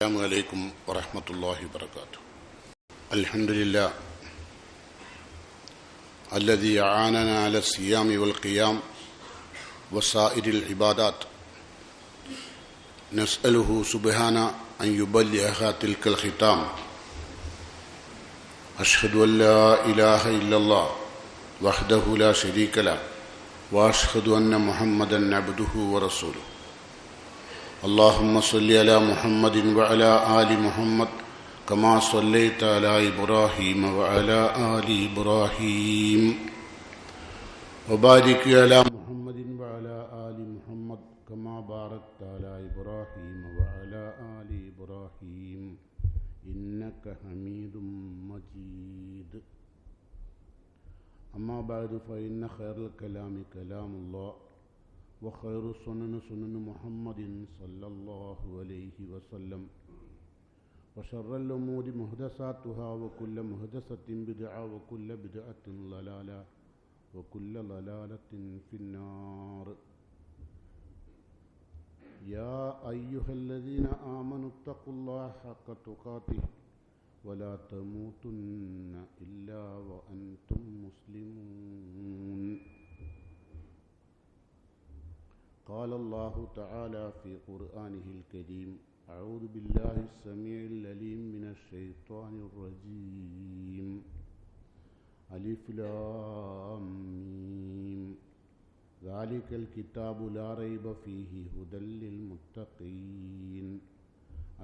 السلام عليكم ورحمة الله وبركاته. الحمد لله الذي أعاننا على الصيام والقيام وسائر العبادات، نسأله سبحانه أن يبلغ تلك الختام. أشهد أن لا إله إلا الله وحده لا شريك له، وأشهد أن محمدا عبده ورسوله. اللهم صل على محمد وعلى آل محمد كما صليت على إبراهيم وعلى آل إبراهيم، وبارك على محمد وعلى آل محمد كما باركت على إبراهيم وعلى آل إبراهيم إنك حميد مجيد. أما بعد، فإن خير الكلام كلام الله، وخير السنن سنن محمد صلى الله عليه وسلم، وشر الأمور محدثاتها، وكل محدثة بدعة، وكل بدعة ضلالة، وكل ضلالة في النار. يا أيها الذين آمنوا اتقوا الله حق تقاته ولا تموتن إلا وأنتم مسلمون. قال الله تعالى في قرآنه الكريم: أعوذ بالله السميع العليم من الشيطان الرجيم. ألف لام ميم، ذلك الكتاب لا ريب فيه هدى للمتقين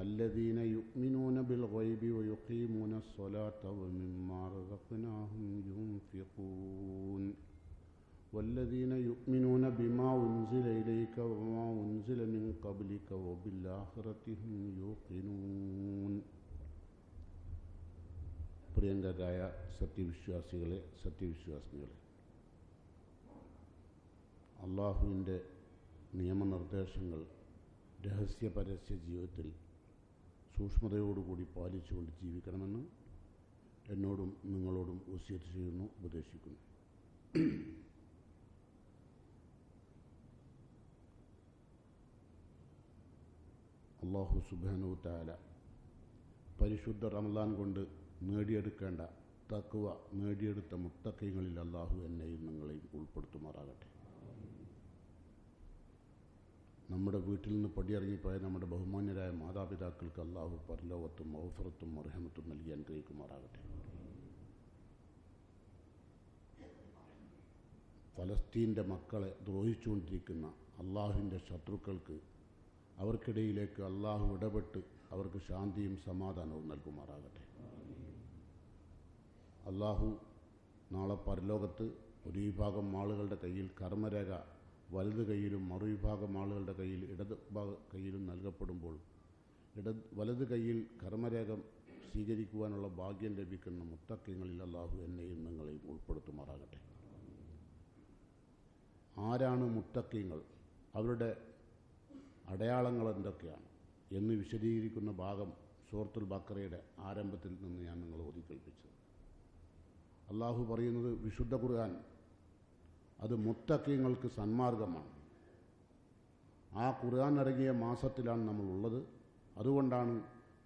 الذين يؤمنون بالغيب ويقيمون الصلاة ومما رزقناهم ينفقون والذين يؤمنون بما أنزل إليك وما أنزل من قبلك وبالآخرة هم يوقنون. പ്രിയങ്കരായ സത്യവിശ്വാസികളെ, സത്യവിശ്വാസിനികളെ, അള്ളാഹുവിൻ്റെ നിയമനിർദ്ദേശങ്ങൾ രഹസ്യ പരസ്യ ജീവിതത്തിൽ സൂക്ഷ്മതയോടുകൂടി പാലിച്ചുകൊണ്ട് ജീവിക്കണമെന്ന് എന്നോടും നിങ്ങളോടും വസിയത്ത് ചെയ്യുന്നു, ഉപദേശിക്കുന്നു. അള്ളാഹു സുബ്ഹാനഹു തആല പരിശുദ്ധ റമളാൻ കൊണ്ട് നേടിയെടുക്കേണ്ട തഖ്വ നേടിയെടുത്ത മുത്തഖീങ്ങളിൽ അള്ളാഹു എന്നെയും നിങ്ങളെയും ഉൾപ്പെടുത്തുമാറാകട്ടെ. നമ്മുടെ വീട്ടിൽ നിന്ന് പടിയിറങ്ങിപ്പോയ നമ്മുടെ ബഹുമാന്യരായ മാതാപിതാക്കൾക്ക് അള്ളാഹു പരലോകത്തും മഗ്ഫിറത്തും റഹ്മത്തും നൽകി അനുഗ്രഹിക്കുമാറാകട്ടെ. ഫലസ്തീൻ്റെ മക്കളെ ദ്രോഹിച്ചുകൊണ്ടിരിക്കുന്ന അള്ളാഹുവിൻ്റെ ശത്രുക്കൾക്ക് അവർക്കിടയിലേക്ക് അള്ളാഹു ഇടപെട്ട് അവർക്ക് ശാന്തിയും സമാധാനവും നൽകുമാറാകട്ടെ. അള്ളാഹു നാളെ പരലോകത്ത് ഒരു വിഭാഗം ആളുകളുടെ കയ്യിൽ കർമ്മരേഖ വലത് കൈയിലും മറുവിഭാഗം ആളുകളുടെ കയ്യിൽ ഇടത് കൈയിലും നൽകപ്പെടുമ്പോൾ വലത് കൈയിൽ കർമ്മരേഖ സ്വീകരിക്കുവാനുള്ള ഭാഗ്യം ലഭിക്കുന്ന മുത്തഖീങ്ങളിൽ അള്ളാഹു എന്നെയും നിങ്ങളെയും ഉൾപ്പെടുത്തുമാറാകട്ടെ. ആരാണ് മുത്തഖീങ്ങൾ, അവരുടെ അടയാളങ്ങൾ എന്തൊക്കെയാണ് എന്ന് വിശദീകരിക്കുന്ന ഭാഗം സൂറത്തുൽ ബഖറയുടെ ആരംഭത്തിൽ നിന്ന് ഞാൻ നിങ്ങളെ ഓതിക്കേൽപ്പിച്ചത്. അള്ളാഹു പറയുന്നത്, വിശുദ്ധ ഖുർആൻ അത് മുത്തഖീങ്ങൾക്ക് സന്മാർഗമാണ്. ആ ഖുർആൻ ഇറങ്ങിയ മാസത്തിലാണ് നമ്മൾ ഉള്ളത്. അതുകൊണ്ടാണ്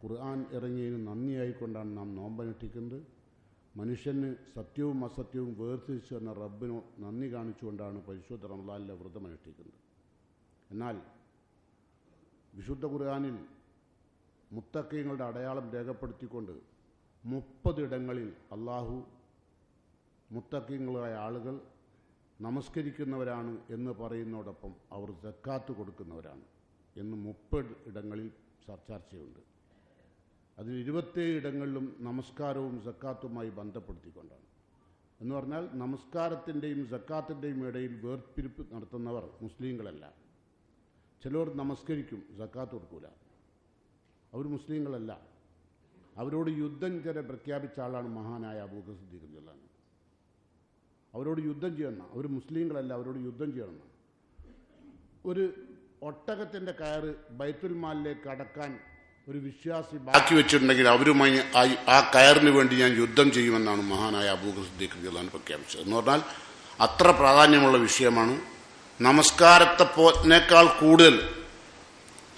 ഖുർആൻ ഇറങ്ങിയതിന് നന്ദിയായിക്കൊണ്ടാണ് നാം നോമ്പനുഷ്ഠിക്കുന്നത്. മനുഷ്യന് സത്യവും അസത്യവും വേർതിരിച്ചു എന്ന റബ്ബിനോ നന്ദി കാണിച്ചുകൊണ്ടാണ് പരിശുദ്ധ റമളാനിലെ വ്രതമനുഷ്ഠിക്കുന്നത്. എന്നാൽ വിശുദ്ധ ഖുർആനിൽ മുത്തഖീങ്ങളുടെ അടയാളം രേഖപ്പെടുത്തിക്കൊണ്ട് 30 ഇടങ്ങളിൽ അള്ളാഹു മുത്തഖീങ്ങളായ ആളുകൾ നമസ്കരിക്കുന്നവരാണ് എന്ന് പറയുന്നതോടൊപ്പം അവർ സക്കാത്ത് കൊടുക്കുന്നവരാണ് എന്ന് 30 ഇടങ്ങളിൽ ചർച്ചയുണ്ട്. അതിൽ 27 ഇടങ്ങളിലും നമസ്കാരവും സക്കാത്തുമായി ബന്ധപ്പെടുത്തിക്കൊണ്ടാണ്. എന്ന് പറഞ്ഞാൽ നമസ്കാരത്തിൻ്റെയും സക്കാത്തിൻ്റെയും ഇടയിൽ വേർപിരിപ്പ് നടത്തുന്നവർ മുസ്ലിങ്ങളല്ല. ചിലർ നമസ്കരിക്കും, സക്കാത്ത് കൊടുക്കൂല, അവർ മുസ്ലിങ്ങളല്ല. അവരോട് യുദ്ധം വരെ പ്രഖ്യാപിച്ച ആളാണ് മഹാനായ അബൂബക്കർ സിദ്ദീഖ് റളിയല്ലാഹു അൻഹു. അവരോട് യുദ്ധം ചെയ്യണം, അവർ മുസ്ലിങ്ങളല്ല, അവരോട് യുദ്ധം ചെയ്യണം. ഒരു ഒട്ടകത്തിൻ്റെ കയറ് ബൈത്തുൽ മാലിലേക്ക് അടക്കാൻ ഒരു വിശ്വാസി ബാക്കി വെച്ചിട്ടുണ്ടെങ്കിൽ അവരുമായി ആ കയറിന് വേണ്ടി ഞാൻ യുദ്ധം ചെയ്യുമെന്നാണ് മഹാനായ അബൂബക്കർ സിദ്ദീഖ് റളിയല്ലാഹു അൻഹു പ്രഖ്യാപിച്ചത്. എന്ന് പറഞ്ഞാൽ അത്ര പ്രാധാന്യമുള്ള വിഷയമാണ്. നമസ്കാരത്തെക്കാൾ കൂടുതൽ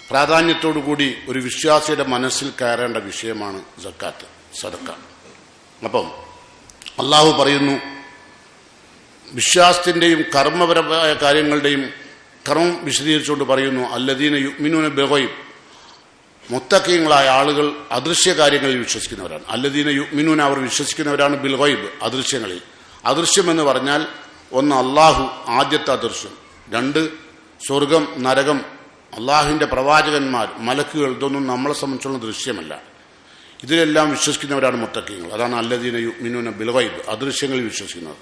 പ്രാധാന്യത്തോടു കൂടി ഒരു വിശ്വാസിയുടെ മനസ്സിൽ കയറേണ്ട വിഷയമാണ് സക്കാത്ത്, സദക്ക. അപ്പം അള്ളാഹു പറയുന്നു, വിശ്വാസത്തിൻ്റെയും കർമ്മപരമായ കാര്യങ്ങളുടെയും കർമ്മം വിശദീകരിച്ചുകൊണ്ട് പറയുന്നു, അല്ലദീന യുഅ്മിനൂന ബിൽഗൈബ്, മുത്തഖീങ്ങളായ ആളുകൾ അദൃശ്യ കാര്യങ്ങളിൽ വിശ്വസിക്കുന്നവരാണ്. അല്ലദീന യുഅ്മിനൂന, അവർ വിശ്വസിക്കുന്നവരാണ്, ബിൽഗൈബ്, അദൃശ്യങ്ങളിൽ. അദൃശ്യമെന്ന് പറഞ്ഞാൽ ഒന്ന് അള്ളാഹു, ആദ്യത്തെ അദൃശ്യം. രണ്ട് സ്വർഗം, നരകം, അള്ളാഹുവിൻ്റെ പ്രവാചകന്മാർ, മലക്കുകൾ, ഇതൊന്നും നമ്മളെ സംബന്ധിച്ചുള്ള ദൃശ്യമല്ല. ഇതിലെല്ലാം വിശ്വസിക്കുന്നവരാണ് മുത്തഖീങ്ങൾ. അതാണ് അല്ലദീന യുഅ്മിനൂന ബിൽഗൈബ്, അദൃശ്യങ്ങളിൽ വിശ്വസിക്കുന്നത്.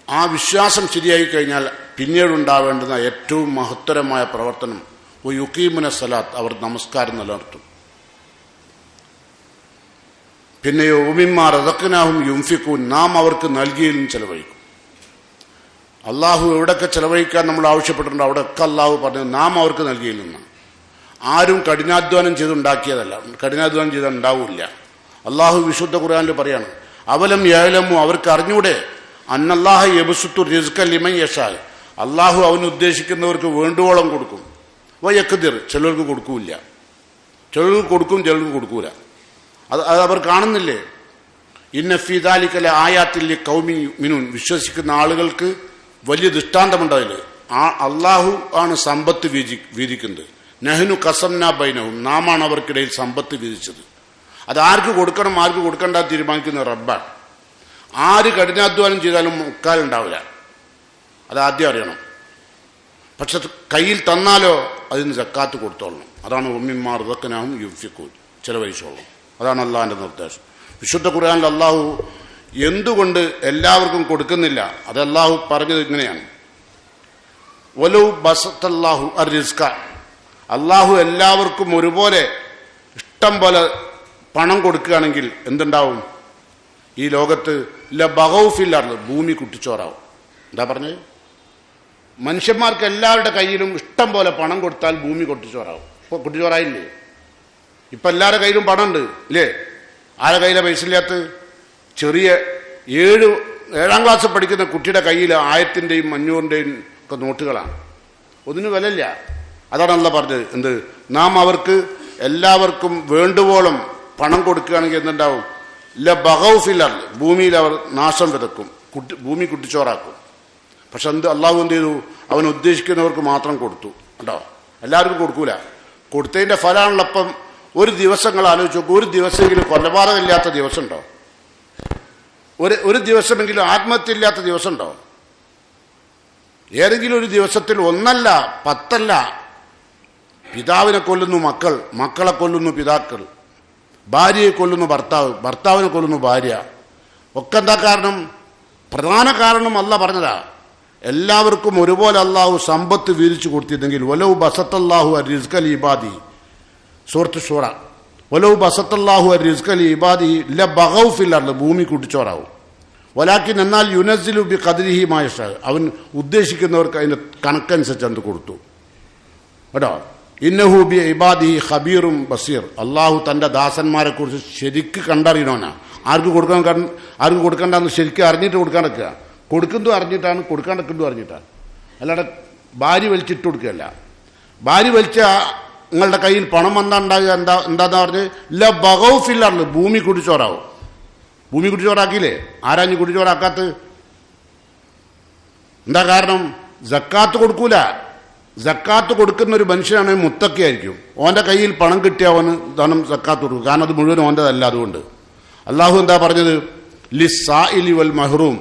ആ വിശ്വാസം ശരിയായി കഴിഞ്ഞാൽ പിന്നീടുണ്ടാവേണ്ടുന്ന ഏറ്റവും മഹത്തരമായ പ്രവർത്തനം യുഖീമുന സലാത്ത്, അവർ നമസ്കാരം നിലനിർത്തും. പിന്നെയോ ഉമിമ്മാ റസഖ്നാഹും യുൻഫിഖൂൻ, നാം അവർക്ക് നൽകിയതിലും ചെലവഴിക്കും. അള്ളാഹു എവിടെയൊക്കെ ചെലവഴിക്കാൻ നമ്മൾ ആവശ്യപ്പെട്ടിട്ടുണ്ടോ അവിടെയൊക്കെ അള്ളാഹു പറഞ്ഞത് നാം അവർക്ക് നൽകിയതിൽ നിന്നാണ്. ആരും കഠിനാധ്വാനം ചെയ്തുണ്ടാക്കിയതല്ല, കഠിനാധ്വാനം ചെയ്താൽ ഉണ്ടാവില്ല. അള്ളാഹു വിശുദ്ധ ഖുർആനിൽ പറയാണ്, അവലം യഅലമു, അവർക്ക് അറിഞ്ഞൂടെ, അന്നല്ലാഹ യബ്സുത്തു റിസ്ക ലിമൻ യശാ, അള്ളാഹു അവന് ഉദ്ദേശിക്കുന്നവർക്ക് വേണ്ടുവോളം കൊടുക്കും. വയഖ്ദിർ, ചിലർക്ക് കൊടുക്കൂല, ചിലർക്ക് കൊടുക്കും, ചിലർക്ക് കൊടുക്കൂല. അത് അവർ കാണുന്നില്ലേ? ഇന്ന ഫീ ദാലിക ലആയാത്തിൽ ലിഖൗമി യുഅ്മിനൂൻ, വിശ്വസിക്കുന്ന ആളുകൾക്ക് വലിയ ദൃഷ്ടാന്തമുണ്ടതിൽ. അള്ളാഹു ആണ് സമ്പത്ത് വീതിക്കുന്നത്. നഹ്നു ഖസംനാ ബൈനഹും, നാമാണ് അവർക്കിടയിൽ സമ്പത്ത് വീതിച്ചത്. അത് ആർക്ക് കൊടുക്കണം ആർക്ക് കൊടുക്കണ്ട തീരുമാനിക്കുന്ന റബ്ബാണ്. ആര് കഠിനാധ്വാനം ചെയ്താലും മുക്കാലുണ്ടാവില്ല, അതാദ്യം അറിയണം. പക്ഷെ കയ്യിൽ തന്നാലോ അതിന് സക്കാത്ത് കൊടുത്തോളണം. അതാണ് ഉമ്മിമ്മാ റസഖ്നാഹും യുൻഫിഖൂൻ, ചെലവഴിച്ചോളണം. അതാണ് അള്ളാഹിൻ്റെ നിർദ്ദേശം. വിശുദ്ധ ഖുർആനിൽ അള്ളാഹു എന്തുകൊണ്ട് എല്ലാവർക്കും കൊടുക്കുന്നില്ല, അത് അള്ളാഹു പറഞ്ഞത് ഇങ്ങനെയാണ്, വലൗ ബസത്തല്ലാഹു അർറിസ്ക, അള്ളാഹു എല്ലാവർക്കും ഒരുപോലെ ഇഷ്ടം പോലെ പണം കൊടുക്കുകയാണെങ്കിൽ എന്തുണ്ടാവും? ഈ ലോകത്ത് ലബഗൗ ഫിൽ അർള്, ഭൂമി കുട്ടിച്ചോറാവും. എന്താ പറഞ്ഞത്? മനുഷ്യന്മാർക്ക് എല്ലാവരുടെ കയ്യിലും ഇഷ്ടം പോലെ പണം കൊടുത്താൽ ഭൂമി കുട്ടിച്ചോറാവും. ഇപ്പോൾ കുട്ടിച്ചോറായില്ലേ? ഇപ്പം എല്ലാവരുടെ കയ്യിലും പണമുണ്ട് ഇല്ലേ? ആരുടെ കയ്യിലെ പൈസ ഇല്ലാത്ത? ചെറിയ 7-ാം ക്ലാസ് പഠിക്കുന്ന കുട്ടിയുടെ കയ്യിൽ 1000-ൻ്റെയും 500-ൻ്റെയും ഒക്കെ നോട്ടുകളാണ്. ഒന്നിനും വിലയില്ല. അതാണ് അള്ളാഹ് പറഞ്ഞത്, എന്ത്? നാം അവർക്ക് എല്ലാവർക്കും വേണ്ടുവോളം പണം കൊടുക്കുകയാണെങ്കിൽ എന്തുണ്ടാവും? ലബഗൗ ഫിൽ അർള്, ഭൂമിയിൽ അവർ നാശം വിതക്കും, ഭൂമി കുട്ടിച്ചോറാക്കും. പക്ഷെ അള്ളാഹു എന്ത് ചെയ്തു? അവൻ ഉദ്ദേശിക്കുന്നവർക്ക് മാത്രം കൊടുത്തു. കേട്ടോ, എല്ലാവർക്കും കൊടുക്കൂല. കൊടുത്തതിൻ്റെ ഫലമാണുള്ളപ്പം. ഒരു ദിവസങ്ങൾ ആലോചിച്ച് നോക്കും, ഒരു ദിവസമെങ്കിലും കൊലപാതകമില്ലാത്ത ദിവസമുണ്ടോ? ഒരു ദിവസമെങ്കിലും ആത്മഹത്യ ഇല്ലാത്ത ദിവസമുണ്ടോ? ഏതെങ്കിലും ഒരു ദിവസത്തിൽ 1 അല്ല 10 അല്ല, പിതാവിനെ കൊല്ലുന്നു മക്കൾ, മക്കളെ കൊല്ലുന്നു പിതാക്കൾ, ഭാര്യയെ കൊല്ലുന്നു ഭർത്താവ്, ഭർത്താവിനെ കൊല്ലുന്നു ഭാര്യ. ഒക്കെ എന്താ കാരണം? പ്രധാന കാരണം അല്ലാഹ് പറഞ്ഞതാ, എല്ലാവർക്കും ഒരുപോലെ അള്ളാഹു സമ്പത്ത് വീതിച്ചു കൊടുത്തിരുന്നെങ്കിൽ വലൗ ബസത്തല്ലാഹു അർറിസ്ക ലിഇബാദി, സൂറത്ത് ഷൂറ, വലൗ ബസത്തല്ലാഹു അർറിസ്ക ലിഇബാദി ലബഗൗ ഫിൽ അർള്, ഭൂമി കുട്ടിച്ചോറാവും. വലാകിൻ, എന്നാൽ യുനസ്സിലു ബി ഖദ്രിഹി മാ യശാ, അവൻ ഉദ്ദേശിക്കുന്നവർക്ക് അതിൻ്റെ കണക്കനുസരിച്ച് അത് കൊടുത്തു. കേട്ടോ, ഇന്നഹു ബി ഇബാദിഹി ഖബീറും ബസീർ, അള്ളാഹു തൻ്റെ ദാസന്മാരെ കുറിച്ച് ശരിക്ക് കണ്ടറിയണോനാ. ആർക്ക് കൊടുക്കണ്ടെന്ന് ശരിക്കും അറിഞ്ഞിട്ട് കൊടുക്കാൻ വെക്കുക. കൊടുക്കുന്നതും അറിഞ്ഞിട്ടാണ്, കൊടുക്കാണ്ടിരിക്കുന്നതും അറിഞ്ഞിട്ടാണ്. അല്ലാതെ ഭാര്യ വലിച്ചിട്ട് കൊടുക്കുകയല്ല. ഭാര്യ വലിച്ച നിങ്ങളുടെ കയ്യിൽ പണം വന്നാൽ ഉണ്ടാകുക എന്താന്ന് പറഞ്ഞ് ലബഗൗ ഫിൽ അർള്, ഭൂമി കുടിച്ചോറാവും. ഭൂമി കുടിച്ചോറാക്കിയില്ലേ? ആരാഞ്ഞ് കുടിച്ചോറാക്കാത്തത്? എന്താ കാരണം? സക്കാത്ത് കൊടുക്കൂല. സക്കാത്ത് കൊടുക്കുന്ന ഒരു മനുഷ്യനാണെങ്കിൽ മുത്തക്കിയായിരിക്കും. ഓൻ്റെ കയ്യിൽ പണം കിട്ടിയ അവന് ധനം സക്കാത്ത് കൊടുക്കും. കാരണം അത് മുഴുവൻ ഓൻ്റെതല്ല. അതുകൊണ്ട് അള്ളാഹു എന്താ പറഞ്ഞത്? ലിസ്സാഇലി വൽ മഹ്റൂം,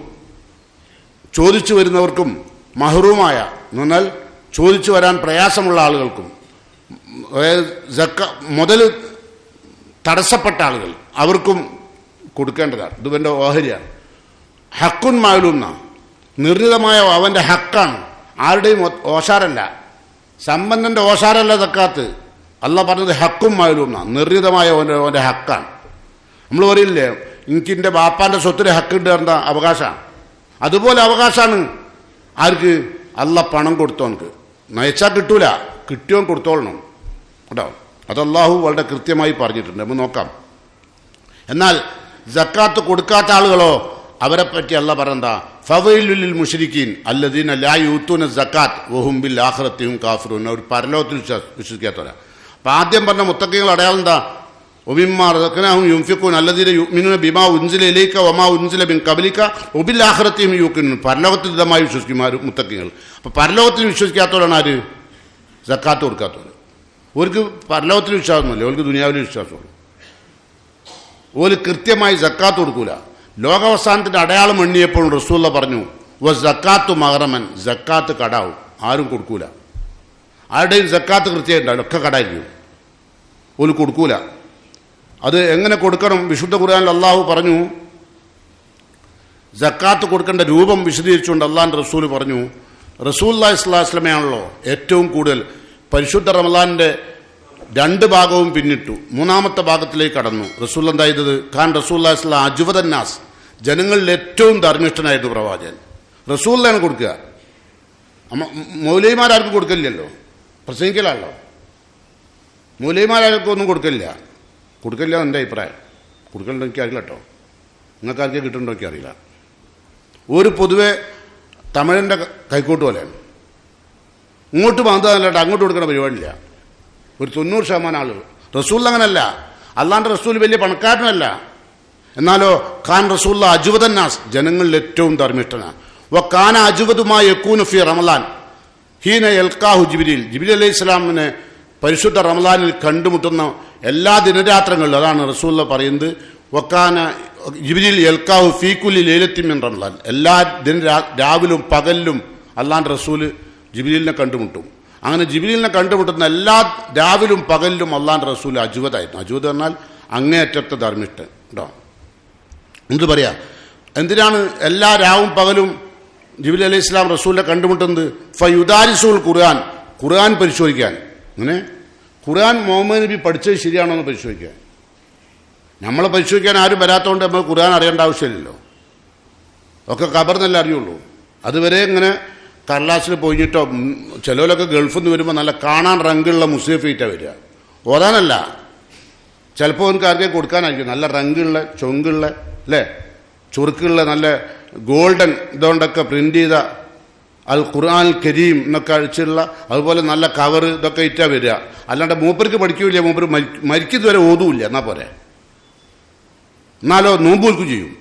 ചോദിച്ചു വരുന്നവർക്കും മഹ്റൂമായ എന്ന് പറഞ്ഞാൽ ചോദിച്ചു വരാൻ പ്രയാസമുള്ള ആളുകൾക്കും, മുതൽ തടസ്സപ്പെട്ട ആളുകൾ, അവർക്കും കൊടുക്കേണ്ടതാണ്. ഇത് എൻ്റെ ഓഹരിയാണ്. ഹക്കുൻ മാലൂം എന്നാണ്, നിർണിതമായ അവൻ്റെ ഹക്കാണ്. ആരുടെയും ഓശാരല്ല, സമ്പന്നൻ്റെ ഓശാരല്ല സക്കാത്ത്. അള്ളാഹ് പറഞ്ഞത് ഹക്കും മാലൂം എന്നാണ്, നിർണിതമായ അവൻ്റെ ഹക്കാണ്. നമ്മൾ പറയില്ലേ, എനിക്ക് എൻ്റെ ബാപ്പാൻ്റെ സ്വത്തിന് ഹക്കുണ്ട് പറഞ്ഞ അവകാശമാണ്. അതുപോലെ അവകാശമാണ് ആർക്ക്? അള്ളാഹ് പണം കൊടുത്തോർക്ക്. നയിച്ചാൽ കിട്ടൂല, കിട്ടിയോൻ കൊടുത്തോളണം. കേട്ടോ, അത് അള്ളാഹു വളരെ കൃത്യമായി പറഞ്ഞിട്ടുണ്ട്. നമുക്ക് നോക്കാം. എന്നാൽ സക്കാത്ത് കൊടുക്കാത്ത ആളുകളോ, അവരെ പറ്റി അള്ളാഹ് പറഞ്ഞെന്താ? ഫവൈലുൽ മുശ്രിക്കീൻ അല്ലദീന ലാ യൂതൂന സക്കാത്ത് വഹും ബിൽ ആഖിറത്തി ഹും കാഫിറൂൻ. അവർ പരലോകത്തിൽ വിശ്വസിക്കാത്തവരാ. അപ്പം ആദ്യം പറഞ്ഞ മുത്തക്കിങ്ങൾ അടയാളം എന്താ? ഒബിമ്മാ റസഖ്നാഹും യുൻഫിഖൂൻ അല്ലദീന യുഅ്മിനൂന ബിമാ ഉൻസില ഇലൈക വമാ ഉൻസില മിൻ ഖബ്ലിക വബിൽ ആഖിറതി ഹും യൂഖിനൂൻ. പരലോകത്തിൽ ദൃഢമായി വിശ്വസിക്കും മുത്തക്കിങ്ങൾ. അപ്പം പരലോകത്തിൽ വിശ്വസിക്കാത്തവരാണ് ആര്? സക്കാത്ത് കൊടുക്കാത്തവർ. ഓർക്ക് പരലോകത്തിൽ വിശ്വാസമൊന്നുമില്ല, ഓർക്ക് ദുനിയാവിൽ വിശ്വാസമുള്ളൂ. ഓല് കൃത്യമായി സക്കാത്ത് കൊടുക്കൂല. ലോകാവസാനത്തിൻ്റെ അടയാളം എണ്ണിയപ്പോൾ റസൂലുള്ള പറഞ്ഞു സക്കാത്തു മഹറമൻ, സക്കാത്ത് കടാവും, ആരും കൊടുക്കൂല. ആരുടെയും സക്കാത്ത് കൃത്യമായിട്ടുണ്ടാവില്ല, ഒക്കെ കടായിരിക്കും, ഓല് കൊടുക്കൂല. അത് എങ്ങനെ കൊടുക്കണം? വിശുദ്ധ ഖുർആനിൽ അള്ളാഹു പറഞ്ഞു, സക്കാത്ത് കൊടുക്കേണ്ട രൂപം വിശദീകരിച്ചുകൊണ്ട് അള്ളാഹിൻ്റെ റസൂൽ പറഞ്ഞു, റസൂലുള്ളാഹി സ്വല്ലല്ലാഹു അലൈഹി വസല്ലമയാണല്ലോ ഏറ്റവും കൂടുതൽ പരിശുദ്ധ റമളാനിൻ്റെ 2 ഭാഗവും പിന്നിട്ടു, 3ാമത്തെ ഭാഗത്തിലേക്ക് കടന്നു. റസൂൽ എന്താ ചെയ്തത്? ഖാൻ റസൂലുള്ളാഹി സ്വല്ലല്ലാഹു അലൈഹി വസല്ലം അജ്വദന്നാസ്, ജനങ്ങളിൽ ഏറ്റവും ധർമ്മിഷ്ഠനായിരുന്നു പ്രവാചകൻ. റസൂലിനാണ് കൊടുക്കുക. മൗലവിമാരാർക്കും കൊടുക്കില്ലല്ലോ, പ്രസംഗിക്കലാണല്ലോ. മൗലവിമാരാർക്കും ഒന്നും കൊടുക്കില്ല എൻ്റെ അഭിപ്രായം. കൊടുക്കലുണ്ടോ എനിക്ക് അറിയില്ല കേട്ടോ, നിങ്ങൾക്ക് ആർക്കെ കിട്ടുന്നുണ്ടോ എനിക്ക് അറിയില്ല. ഒരു പൊതുവെ തമിഴിൻ്റെ കൈക്കോട്ട് പോലെയാണ്, ഇങ്ങോട്ട് മാന്തതല്ലാണ്ട് അങ്ങോട്ട് കൊടുക്കുന്ന പരിപാടിയില്ല. ഒരു 90% ആളുകൾ. റസൂൽ അങ്ങനല്ല, അല്ലാണ്ട് റസൂൽ വലിയ പണക്കാരനല്ല. എന്നാലോ ഖാൻ റസൂൽ അജ്വദന്നാസ്, ജനങ്ങളിൽ ഏറ്റവും ധർമ്മിഷ്ഠനാണ്. ഖാന അജ്വദുമായി യകൂനു ഫി റമളാൻ ഹീന യൽക്കാഹു ജിബ്രീൽ, ജിബ്രീൽ അലൈഹി സ്വലാമിനെ പരിശുദ്ധ റമളാനിൽ കണ്ടുമുട്ടുന്ന എല്ലാ ദിനരാത്രങ്ങളിലും. അതാണ് റസൂൽ പറയുന്നത്, വക്കാന ജിബ്രീൽ യൽക്കാഹു ഫീ കുല്ലി ലൈലത്തിൻ മിൻ റമളാൻ, എല്ലാ രാവിലും പകലിലും അല്ലാണ്ട് റസൂൽ ജിബ്രീലിനെ കണ്ടുമുട്ടും. അങ്ങനെ ജിബ്രീലിനെ കണ്ടുമുട്ടുന്ന എല്ലാ രാവിലും പകലിലും അല്ലാണ്ട് റസൂൽ അജ്വദായിരുന്നു. അജ്വദ് പറഞ്ഞാൽ അങ്ങേയറ്റത്തെ ധർമ്മിഷ്ഠൻ കേട്ടോ. എന്ത് പറയാ, എന്തിനാണ് എല്ലാ രാവും പകലും ജിബ്രീൽ അലൈഹി സ്വലാം റസൂലിനെ കണ്ടുമുട്ടുന്നത്? ഫയുദാരിസുൽ ഖുർആൻ, ഖുർആൻ പരിശോധിക്കാൻ. അങ്ങനെ ഖുർആൻ മുഹമ്മദ് നബി പഠിച്ചത് ശരിയാണോ എന്ന് പരിശോധിക്കാൻ. നമ്മളെ പരിശോധിക്കാൻ ആരും വരാത്തതുകൊണ്ട് നമ്മൾ ഖുർആൻ അറിയേണ്ട ആവശ്യമില്ലല്ലോ, ഒക്കെ ഖബറിനല്ലേ അറിയുള്ളൂ. അതുവരെ ഇങ്ങനെ കടലാസിൽ പോയിട്ടോ, ചിലവരൊക്കെ ഗൾഫിൽ നിന്ന് വരുമ്പോൾ നല്ല കാണാൻ റങ്കുള്ള മുസ്ലിഫീറ്റാണ് വരിക, ഓതാനല്ല. ചിലപ്പോൾ എനിക്ക് ആർക്കെ കൊടുക്കാനായിരിക്കും, നല്ല റങ്കുള്ള ചൊങ്കുള്ള അല്ലേ, ചുറുക്കുള്ള നല്ല ഗോൾഡൻ ഇതുകൊണ്ടൊക്കെ പ്രിന്റ് ചെയ്ത അൽ ഖുർആൻ കരീം എന്നൊക്കെ അഴിച്ചുള്ള, അതുപോലെ നല്ല കവർ ഇതൊക്കെ ഇറ്റാ വരിക. അല്ലാണ്ട് മൂപ്പർക്ക് പഠിക്കൂല, മൂപ്പർ മരിക്കുന്നതുവരെ ഓതുമില്ല. എന്നാ പോരെ, എന്നാലോ നോമ്പ് വിൽക്കും ചെയ്യും.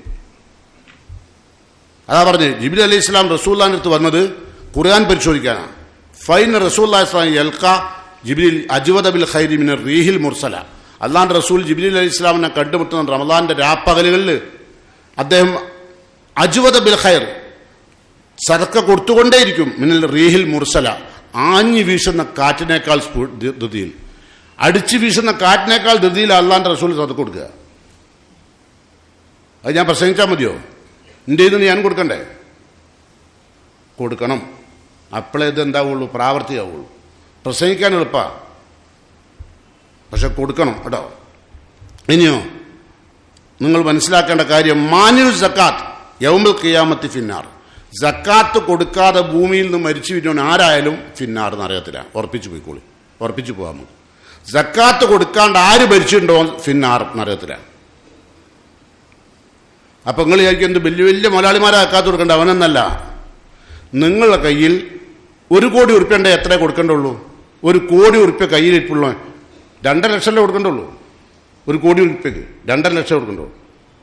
അതാ പറഞ്ഞ് ജിബ്രീൽ അലൈഹി സ്വലാം റസൂലുള്ളാഹിന്റെ അടുത്ത് വന്നത് ഖുർആൻ പരിശോധിക്കാനാണ്. ഫൈൻ റസൂലുള്ളാഹി സ്വല്ലല്ലാഹു അലൈഹി വസല്ലം യൽഖാ ജിബ്രീൽ അജ്വദ ബിൽ ഖൈരി മിനർ റീഹിൽ മുർസല. അല്ലാഹുവിന്റെ റസൂൽ ജിബ്രീൽ അലൈഹി സ്വലാമിനെ കണ്ടുമുട്ടുന്ന റമളാന്റെ രാപ്പകലുകളിൽ അദ്ദേഹം അജ്വദ ബിൽ ഖൈർ, സദക്ക കൊടുത്തുകൊണ്ടേയിരിക്കും. മിനൽ റീഹിൽ മുർസല, ആഞ്ഞു വീശുന്ന കാറ്റിനേക്കാൾ ധൃതിയിൽ, അടിച്ചു വീശുന്ന കാറ്റിനേക്കാൾ ധൃതിയിൽ അല്ലാഹുവിന്റെ റസൂൽ സദക്ക കൊടുക്കുക. അത് ഞാൻ പ്രസംഗിച്ചാൽ മതിയോ? എൻ്റെ ഇതിന് ഞാൻ കൊടുക്കണ്ടേ? കൊടുക്കണം. അപ്പോഴേ ഇത് എന്താവുള്ളൂ, പ്രാവർത്തികമാവുള്ളൂ. പ്രസംഗിക്കാൻ എളുപ്പമാണ്, പക്ഷെ കൊടുക്കണം കേട്ടോ. ഇനിയോ നിങ്ങൾ മനസ്സിലാക്കേണ്ട കാര്യം, മാനുൽ സക്കാത്ത് യൗമുൽ ഖിയാമത്തി ഫിന്നാർ, സക്കാത്ത് കൊടുക്കാതെ ഭൂമിയിൽ നിന്ന് മരിച്ചു വീണവൻ ആരായാലും ഫിന്നാർ എന്നറിയത്തില്ല. ഉറപ്പിച്ചു പോയിക്കോളി, ഉറപ്പിച്ചു പോകാൻ മതി. സക്കാത്ത് കൊടുക്കാണ്ട് ആര് ഭരിച്ചിട്ടുണ്ടോ ഫിന്നാർ എന്നറിയത്തില്ല. അപ്പം നിങ്ങൾ വിചാരിക്കും എന്ത് വലിയ വലിയ മലയാളിമാരെ സക്കാത്ത് കൊടുക്കേണ്ട, അവനെന്നല്ല. നിങ്ങളുടെ കയ്യിൽ 1 കോടി ഉറുപ്പ്യണ്ടേ എത്ര കൊടുക്കേണ്ടുള്ളൂ? 1 കോടി ഉറുപ്പ്യ കയ്യിലിരിപ്പുള്ള 2.5 ലക്ഷം കൊടുക്കേണ്ടുള്ളൂ. 1 കോടി ഉറുപ്പ്യക്ക് 2.5 ലക്ഷം കൊടുക്കണ്ടോ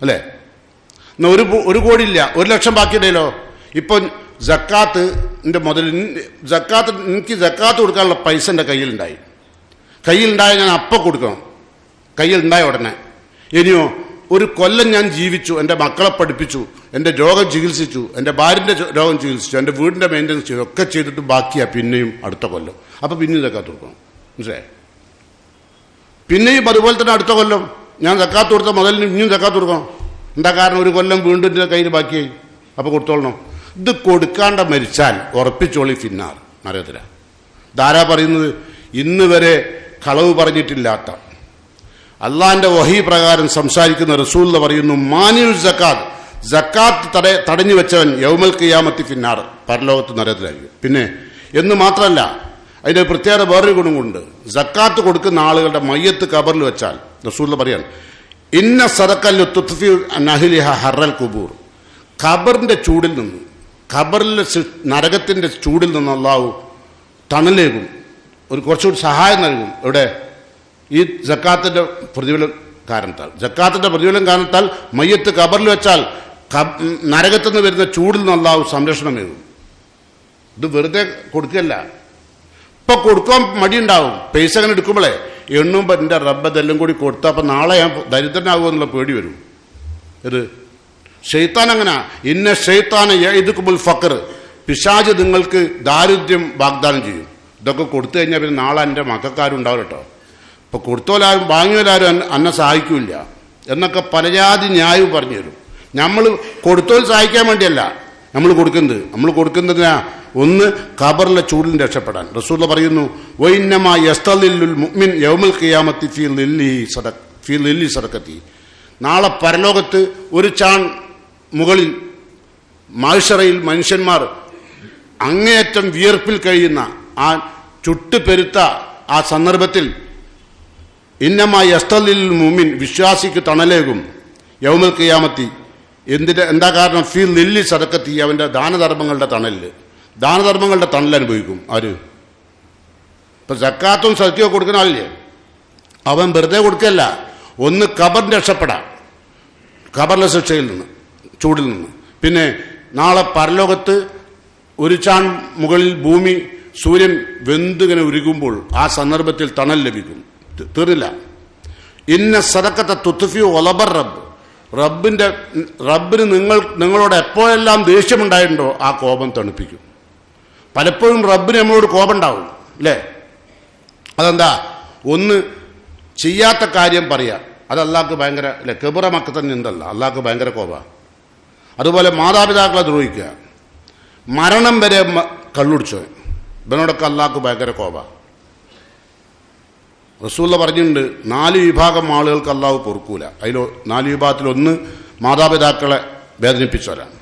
അല്ലേ? എന്നാൽ 1 കോടി ഇല്ല, 1 ലക്ഷം ബാക്കിയിടയിലോ. ഇപ്പം സക്കാത്ത് മുതൽ സക്കാത്ത്, എനിക്ക് സക്കാത്ത് കൊടുക്കാനുള്ള പൈസ എൻ്റെ കയ്യിലുണ്ടായ ഞാൻ അപ്പം കൊടുക്കണം, കയ്യിലുണ്ടായ ഉടനെ. ഇനിയോ 1 കൊല്ലം ഞാൻ ജീവിച്ചു, എൻ്റെ മക്കളെ പഠിപ്പിച്ചു, എൻ്റെ രോഗം ചികിത്സിച്ചു, എൻ്റെ ഭാര്യൻ്റെ രോഗം ചികിത്സിച്ചു, എൻ്റെ വീടിൻ്റെ മെയിൻ്റനൻസ് ചെയ്തു, ഒക്കെ ചെയ്തിട്ട് ബാക്കിയാ പിന്നെയും അടുത്ത കൊല്ലം. അപ്പം പിന്നെയും സക്കാത്ത് കൊടുക്കണം, മനസ്സിലായി? പിന്നെയും അതുപോലെ തന്നെ അടുത്ത കൊല്ലം ഞാൻ സക്കാത്ത് കൊടുത്ത മുതലിന് ഇനിയും സക്കാത്ത് കൊടുക്കണം. എന്താ കാരണം? 1 കൊല്ലം വീണ്ടും എൻ്റെ കയ്യിൽ ബാക്കിയായി, അപ്പോൾ കൊടുത്തോളണം. ഇത് കൊടുക്കാണ്ട് മരിച്ചാൽ ഉറപ്പിച്ചോളി ഫിന്നാർ, അറിയത്തില്ല. ധാരാ പറയുന്നത് ഇന്ന് വരെ കളവ് പറഞ്ഞിട്ടില്ലാത്ത, അള്ളാന്റെ വഹി പ്രകാരം സംസാരിക്കുന്ന റസൂൽ പറയുന്നു, മാനിൽ സക്കാത്ത്, സക്കാത്ത് തടഞ്ഞു വെച്ചവൻ യൗമൽ ഖിയാമത്തി ഫിന്നാർ, പരലോകത്ത് നരകത്തിലായിരിക്കും. പിന്നെ എന്ന് മാത്രമല്ല, അതിൻ്റെ പ്രത്യേകത വേറൊരു ഗുണം കൊണ്ട്, സക്കാത്ത് കൊടുക്കുന്ന ആളുകളുടെ മയ്യത്ത് കബറിൽ വെച്ചാൽ റസൂൽ പറയാണ്, ഇന്ന സദഖൽ തുത്ഫി നഹ്ലിഹ ഹർറൽ ഖുബൂർ, ഖബറിന്റെ ചൂടിൽ നിന്ന്, ഖബറിലെ നരകത്തിന്റെ ചൂടിൽ നിന്ന് അള്ളാഹു തണലേകും, കുറച്ചുകൂടി സഹായം നൽകും. ഇവിടെ ഈ സക്കാത്തിൻ്റെ പ്രതിഫലം കാരണത്താൽ മയ്യത്ത് ഖബറിൽ വെച്ചാൽ നരകത്തുനിന്ന് വരുന്ന ചൂടിൽ നിന്ന് അല്ലാഹു സംരക്ഷണമേകും. ഇത് വെറുതെ കൊടുക്കല്ല. ഇപ്പൊ കൊടുക്കാൻ മടിയുണ്ടാവും. പൈസ അങ്ങനെ എടുക്കുമ്പോഴേ എണ്ണുമ്പോൾ എൻ്റെ റബ്ബതെല്ലാം കൂടി കൊടുത്താൽ അപ്പം നാളെ ഞാൻ ദരിദ്രനാകുമെന്നുള്ള പേടി വരും. ഇത് ഷെയ്ത്താൻ അങ്ങനെ. ഇന്ന ഷെയ്ത്താനെ യഇദുകുമുൽ ഫഖർ, പിശാച് നിങ്ങൾക്ക് ദാരിദ്ര്യം വാഗ്ദാനം ചെയ്യും. ഇതൊക്കെ കൊടുത്തു കഴിഞ്ഞാൽ പിന്നെ നാളെ എൻ്റെ മക്കൾക്കാരും ഉണ്ടാവും കേട്ടോ. ഇപ്പോൾ കൊടുത്തോലാരും വാങ്ങിയോലാരും എന്നെ സഹായിക്കില്ല എന്നൊക്കെ പലജാതി ന്യായവും പറഞ്ഞു തരും. നമ്മൾ കൊടുത്തോൽ സഹായിക്കാൻ വേണ്ടിയല്ല നമ്മൾ കൊടുക്കുന്നതിനാ ഒന്ന് ഖബറിലെ ചൂടിൽ രക്ഷപ്പെടാൻ. റസൂൽ പറയുന്നു വഇന്നമാ യസ്തലില്ലുൽ മുഅ്മിൻ യൗമൽ ഖിയാമത്തി ഫീ ളില്ലി സദഖത്തി. നാളെ പരലോകത്ത് ഒരു ചാൺ മുകളിൽ മഹ്ശറയിൽ മനുഷ്യന്മാർ അങ്ങേയറ്റം വിയർപ്പിൽ കഴിയുന്ന ആ ചുട്ടുപെരുത്ത ആ സന്ദർഭത്തിൽ ഇന്നമാ യസ്തലില്ലുൽ മുഅ്മിൻ, വിശ്വാസിക്ക് തണലേകും യൗമൽ ഖിയാമത്തി. എന്താ കാരണം? ഫീ ളില്ലി സദഖത്തി, അവൻ്റെ ദാനധർമ്മങ്ങളുടെ തണൽ അനുഭവിക്കും. ആര്? ഇപ്പം സക്കാത്തും സദ്യയും കൊടുക്കുന്ന ആളില്ലേ, അവൻ വെറുതെ കൊടുക്കല്ല. ഒന്ന് ഖബറിൻ്റെ രക്ഷപ്പെടാം, ഖബറിലെ ശിക്ഷയിൽ നിന്ന്, ചൂടിൽ നിന്ന്. പിന്നെ നാളെ പരലോകത്ത് ഒരു ചാൺ മുകളിൽ ഭൂമി സൂര്യൻ വെന്തിങ്ങനെ ഉരുകുമ്പോൾ ആ സന്ദർഭത്തിൽ തണൽ ലഭിക്കും. തീർന്നില്ല. ഇന്ന സദഖത തുത്ഫി ഒലബർ റബ്ബ്, റബ്ബിന് നിങ്ങളോട് എപ്പോഴെല്ലാം ദേഷ്യമുണ്ടായിട്ടുണ്ടോ ആ കോപം തണുപ്പിക്കും. പലപ്പോഴും റബ്ബിന് നമ്മളോട് കോപം ഉണ്ടാവും അല്ലേ? അതെന്താ? ഒന്ന് ചെയ്യാത്ത കാര്യം പറയുക, അത് അള്ളാഹ്ക്ക് ഭയങ്കര അല്ലെ, കെബറ മക്കത്തന്നെ എന്തല്ല, അള്ളാഹ്ക്ക് ഭയങ്കര കോപമാണ്. അതുപോലെ മാതാപിതാക്കളെ ദ്രോഹിക്കുക, മരണം വരെ കള്ളുടിച്ചോ, ഇവനോടൊക്കെ അള്ളാഹ്ക്ക് ഭയങ്കര കോപമാണ്. റസൂൽ പറഞ്ഞിട്ടുണ്ട് 4 വിഭാഗം ആളുകൾക്ക് അള്ളാഹു പൊറുക്കൂല. അതിൽ 4 വിഭാഗത്തിൽ ഒന്ന് മാതാപിതാക്കളെ വേദനിപ്പിച്ചവരാണ്.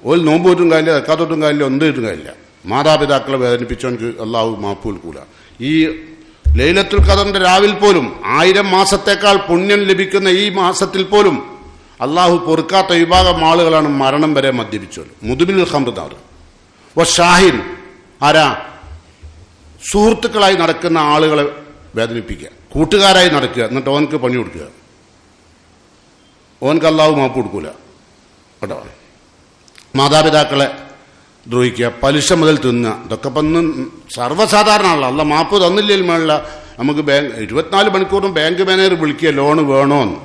ഒരു നോമ്പ് തൊട്ടും കാര്യമില്ല, തക്കാത്തൊട്ടും കാര്യമില്ല, ഒന്നും കിട്ടും കാര്യമില്ല. മാതാപിതാക്കളെ വേദനിപ്പിച്ചവനക്ക് അള്ളാഹു മാപ്പ് കൊടുക്കൂല. ഈ ലൈലത്തുൽ ഖദറിന്റെ രാവിൽ പോലും 1000 മാസത്തേക്കാൾ പുണ്യം ലഭിക്കുന്ന ഈ മാസത്തിൽ പോലും അള്ളാഹു പൊറുക്കാത്ത വിഭാഗം ആളുകളാണ് മരണം വരെ മദ്യപിച്ചവർ. മുദ്മിനുൽ ഖംർ ഷാഹിൻ, ആരാ? സുഹൃത്തുക്കളായി നടക്കുന്ന ആളുകളെ വേദനിപ്പിക്കുക, കൂട്ടുകാരായി നടക്കുക, എന്നിട്ട് ഓനക്ക് പണി കൊടുക്കുക. ഓനക്ക് അള്ളാഹു മാപ്പ് കൊടുക്കൂല കേട്ടോ. മാതാപിതാക്കളെ ദ്രോഹിക്കുക, പലിശ മുതൽ തിന്നുക, ഇതൊക്കെ ഇപ്പം സർവ്വസാധാരണമാണല്ലോ. അല്ല മാപ്പ് തന്നില്ലെങ്കിൽ മേളില നമുക്ക് 24 മണിക്കൂറും ബാങ്ക് മാനേജർ വിളിക്കുക ലോണ് വേണോന്ന്.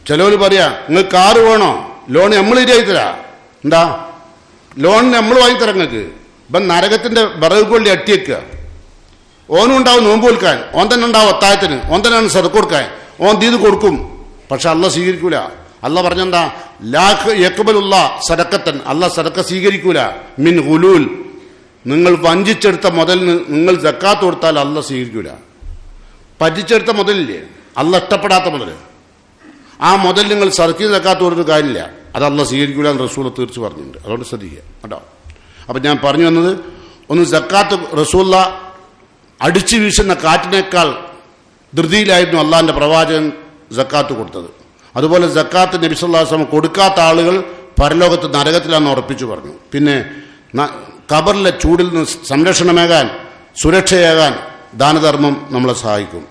ചിലവർ പറയാ നിങ്ങൾക്ക് കാറ് വേണോ, ലോൺ നമ്മൾ ഇരിയായിത്തരാ. എന്താ ലോണിന് നമ്മൾ വാങ്ങിത്തരാം നിങ്ങൾക്ക്. ഇപ്പം നരകത്തിൻ്റെ വിറക് കൊള്ളി അട്ടിയേക്കുക. ഓനും ഉണ്ടാവും നോമ്പ് കൊടുക്കാൻ, ഓൻ തന്നെ ഉണ്ടാവും ഒത്തായത്തിന്, ഓൻ തന്നെയാണ് സദഖ കൊടുക്കാൻ, ഓൻ തീത് കൊടുക്കും. പക്ഷെ അള്ളാഹ് സ്വീകരിക്കൂല. അള്ളാഹ് പറഞ്ഞെന്താ? ലാഖ് യഖ്ബലുള്ള സദഖത്തൻ, അള്ളാഹ് സദഖ സ്വീകരിക്കൂല. മിൻ ഗുലൂൽ, നിങ്ങൾ വഞ്ചിച്ചെടുത്ത മുതലിന് നിങ്ങൾ സക്കാത്ത് കൊടുത്താൽ അള്ളാഹ് സ്വീകരിക്കൂല. പറ്റിച്ചെടുത്ത മുതലില്ലേ, അള്ളാഹ് ഇഷ്ടപ്പെടാത്ത മുതൽ, ആ മുതൽ നിങ്ങൾ സദഖ സക്കാത്ത് കൊടുത്ത കാര്യമില്ല, അത് അള്ളാഹ് സ്വീകരിക്കൂല എന്ന് റസൂൽ തീർച്ചു പറഞ്ഞിട്ടുണ്ട്. അതുകൊണ്ട് ശ്രദ്ധിക്കുക കേട്ടോ. അപ്പം ഞാൻ പറഞ്ഞു വന്നത്, ഒന്ന് സക്കാത്ത് റസൂലുള്ള അടിച്ചു വീശുന്ന കാറ്റിനേക്കാൾ ധൃതിയിലായിരുന്നു അള്ളാഹിൻ്റെ പ്രവാചകൻ സക്കാത്ത് കൊടുത്തത്. അതുപോലെ സക്കാത്ത് നബി സല്ലല്ലാഹു അലൈഹി വസല്ലം കൊടുക്കാത്ത ആളുകൾ പരലോകത്ത് നരകത്തിലാണെന്ന് ഉറപ്പിച്ചു പറഞ്ഞു. പിന്നെ ഖബറിലെ ചൂടിൽ നിന്ന് സംരക്ഷണമേകാൻ, സുരക്ഷയാകാൻ ദാനധർമ്മം നമ്മളെ സഹായിക്കും.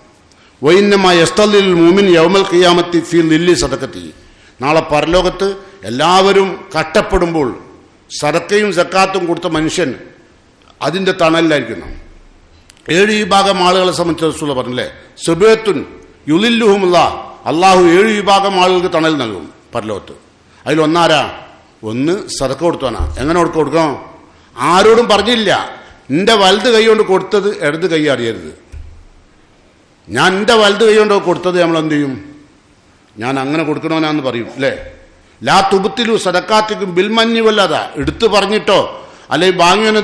വഇന്നമാ യസ്തലിൽ മുഅ്മിൻ യൗമൽ ഖിയാമത്തി ഫീ ളില്ലി സദഖത്തി. നാളെ പരലോകത്ത് എല്ലാവരും കഷ്ടപ്പെടുമ്പോൾ സദഖയും സക്കാത്തും കൊടുത്ത മനുഷ്യൻ അതിൻ്റെ തണലിലായിരിക്കണം. 7 വിഭാഗം ആളുകളെ സംബന്ധിച്ച് റസൂൽ പറഞ്ഞില്ലേ, സുബൈത്തുൻ യുളില്ലുഹുമുല്ലാഹ്, അള്ളാഹു 7 വിഭാഗം ആളുകൾക്ക് തണൽ നൽകും പരലോകത്ത്. അതിലൊന്നാരാ? ഒന്ന് സദഖ കൊടുത്തവനാ. എങ്ങനെ കൊടുക്കണം? ആരോടും പറഞ്ഞില്ല. എൻ്റെ വലത് കൈ കൊണ്ട് കൊടുത്തത് ഇടത് കൈ അറിയരുത്. ഞാൻ എൻ്റെ വലത് കൈ കൊണ്ട് കൊടുത്തത് നമ്മൾ എന്ത് ചെയ്യും? ഞാൻ അങ്ങനെ കൊടുക്കണമെന്നാന്ന് പറയും അല്ലേ? ലാ തുബത്തിലു സദക്കാത്തിക്കും ബിൽമഞ്ഞ് വല്ലാതാ, എടുത്തു പറഞ്ഞിട്ടോ അല്ലെങ്കിൽ വാങ്ങിയവനെ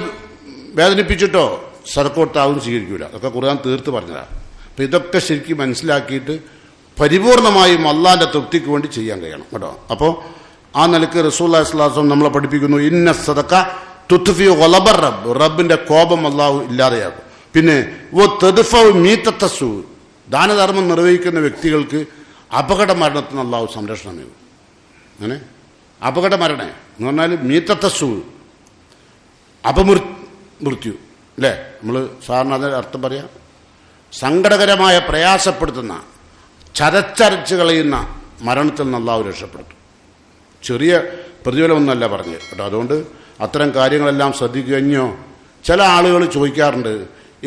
വേദനിപ്പിച്ചിട്ടോ സദഖ കൊടുത്താവും സ്വീകരിക്കൂല. അതൊക്കെ ഖുർആൻ തീർത്ത് പറഞ്ഞതാണ്. അപ്പം ഇതൊക്കെ ശരിക്കും മനസ്സിലാക്കിയിട്ട് പരിപൂർണമായും അള്ളാഹിൻ്റെ തൃപ്തിക്ക് വേണ്ടി ചെയ്യാൻ കഴിയണം കേട്ടോ. അപ്പോൾ ആ നിലയ്ക്ക് റസൂലുള്ളാഹി സ്വല്ലല്ലാഹു അലൈഹി വസല്ലം നമ്മളെ പഠിപ്പിക്കുന്നു, ഇന്ന സദഖ തുത്ഫി ഗളബർ റബ്ബ്, റബ്ബിൻ്റെ കോപം അള്ളാഹു ഇല്ലാതെയാകും. പിന്നെ മീത്തത്തസു, ദാനധർമ്മം നിർവഹിക്കുന്ന വ്യക്തികൾക്ക് അപകട മരണത്തിന് അള്ളാഹു സംരക്ഷണമേകും. അങ്ങനെ അപകട മരണേ എന്ന് പറഞ്ഞാൽ മീത്തത്തസു, അപമൃത്യു അല്ലേ? നമ്മൾ സാറിന് അതിൻ്റെ അർത്ഥം പറയാം, സങ്കടകരമായ പ്രയാസപ്പെടുത്തുന്ന ചതച്ചരച്ച് കളയുന്ന മരണത്തിൽ നിന്ന് അള്ളാഹു രക്ഷപ്പെടുത്തും. ചെറിയ പ്രതിഫലമൊന്നുമല്ല പറഞ്ഞ് കേട്ടോ. അതുകൊണ്ട് അത്തരം കാര്യങ്ങളെല്ലാം ശ്രദ്ധിക്കുകയോ. ചില ആളുകൾ ചോദിക്കാറുണ്ട്,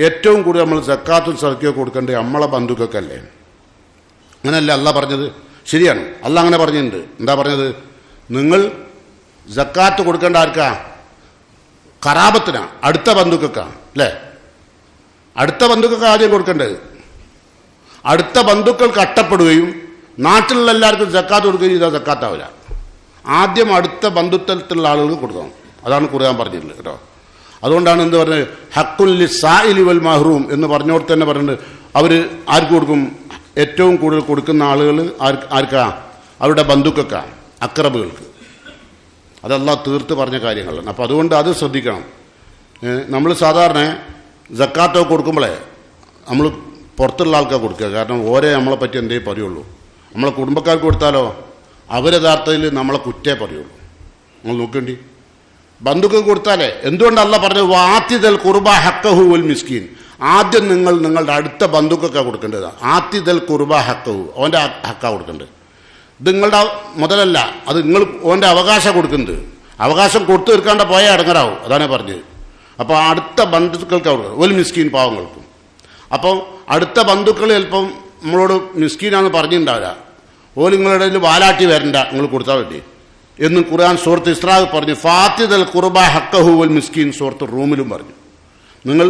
ഏറ്റവും കൂടുതൽ നമ്മൾ സക്കാത്തും സദക്കയോ കൊടുക്കേണ്ടത് നമ്മളെ ബന്ധുക്കൾക്കല്ലേ? അങ്ങനെയല്ല അള്ളാഹ് പറഞ്ഞത്. ശരിയാണ്, അള്ളാഹ് അങ്ങനെ പറഞ്ഞിട്ടുണ്ട്. എന്താ പറഞ്ഞത്? നിങ്ങൾ സക്കാത്ത് കൊടുക്കേണ്ട ആർക്കാ? ഖറാബത്തിനാ, അടുത്ത ബന്ധുക്കൾക്കാ അല്ലേ? അടുത്ത ബന്ധുക്കൾക്ക് ആദ്യം കൊടുക്കേണ്ടത്. അടുത്ത ബന്ധുക്കൾ കട്ടപ്പെടുകയും നാട്ടിലുള്ള എല്ലാവർക്കും സക്കാത്ത് കൊടുക്കുകയും ചെയ്താൽ സക്കാത്താവില്ല. ആദ്യം അടുത്ത ബന്ധുത്വത്തിലുള്ള ആളുകൾക്ക് കൊടുക്കണം. അതാണ് ഖുർആൻ പറഞ്ഞിട്ടുള്ളത് കേട്ടോ. അതുകൊണ്ടാണ് എന്ത് പറഞ്ഞത്, ഹക്കുൽ ലിസ്സാഇലി വൽ മഹ്റൂം എന്ന് പറഞ്ഞോടത്ത് തന്നെ പറഞ്ഞിട്ടുണ്ട്. അവർ ആർക്ക് കൊടുക്കും? ഏറ്റവും കൂടുതൽ കൊടുക്കുന്ന ആളുകൾ ആർക്കാ? അവരുടെ ബന്ധുക്കൾക്കാ, അക്രബുകൾക്ക്. അതല്ല തീർത്ത് പറഞ്ഞ കാര്യങ്ങളാണ്. അപ്പോൾ അതുകൊണ്ട് അത് ശ്രദ്ധിക്കണം. നമ്മൾ സാധാരണ സക്കാത്തൊക്കെ കൊടുക്കുമ്പോഴേ നമ്മൾ പുറത്തുള്ള ആൾക്കാർ കൊടുക്കുക. കാരണം ഓരേ നമ്മളെ പറ്റി എന്തേ പറയുള്ളൂ. നമ്മളെ കുടുംബക്കാർക്ക് കൊടുത്താലോ അവരഥാർത്ഥത്തിൽ നമ്മളെ കുറ്റേ പറയുള്ളൂ. നമ്മൾ നോക്കേണ്ടി. ബന്ധുക്കൾക്ക് കൊടുത്താലേ എന്തുകൊണ്ട് അല്ലാഹ് പറഞ്ഞത് വാത്തിദൽ ഖുർബ ഹക്കഹു വൽ മിസ്കീൻ? ആദ്യം നിങ്ങൾ നിങ്ങളുടെ അടുത്ത ബന്ധുക്കൊക്കെ കൊടുക്കേണ്ടതാണ്. ആത്തിദൽ ഖുർബ ഹക്കഹു, അവൻ്റെ ഹക്കാ കൊടുക്കേണ്ടത്. ഇത് നിങ്ങളുടെ മുതലല്ല, അത് നിങ്ങൾ ഓൻ്റെ അവകാശം കൊടുക്കുന്നത്. അവകാശം കൊടുത്തു തീർക്കാണ്ട് പോയാൽ അടങ്ങറാവും. അതാണ് പറഞ്ഞത്. അപ്പോൾ അടുത്ത ബന്ധുക്കൾക്ക് കൊടുക്കുക, ഒരു മിസ്കീൻ പാവങ്ങൾക്കും. അപ്പോൾ അടുത്ത ബന്ധുക്കൾ ചിലപ്പം നമ്മളോട് മിസ്കീനാണെന്ന് പറഞ്ഞിട്ടുണ്ടാവില്ല. ഓല് നിങ്ങളുടെ ഇടയിൽ വാലാട്ടി വരണ്ട, നിങ്ങൾ കൊടുത്താൽ വേണ്ടി എന്ന് ഖുർആൻ സൂറത്ത് ഇസ്രാ പറഞ്ഞു. ഫാത്തിദൽ ഖുർബ ഹക്കഹു വൽ മിസ്കീൻ സൂറത്ത് റൂമിലും പറഞ്ഞു. നിങ്ങൾ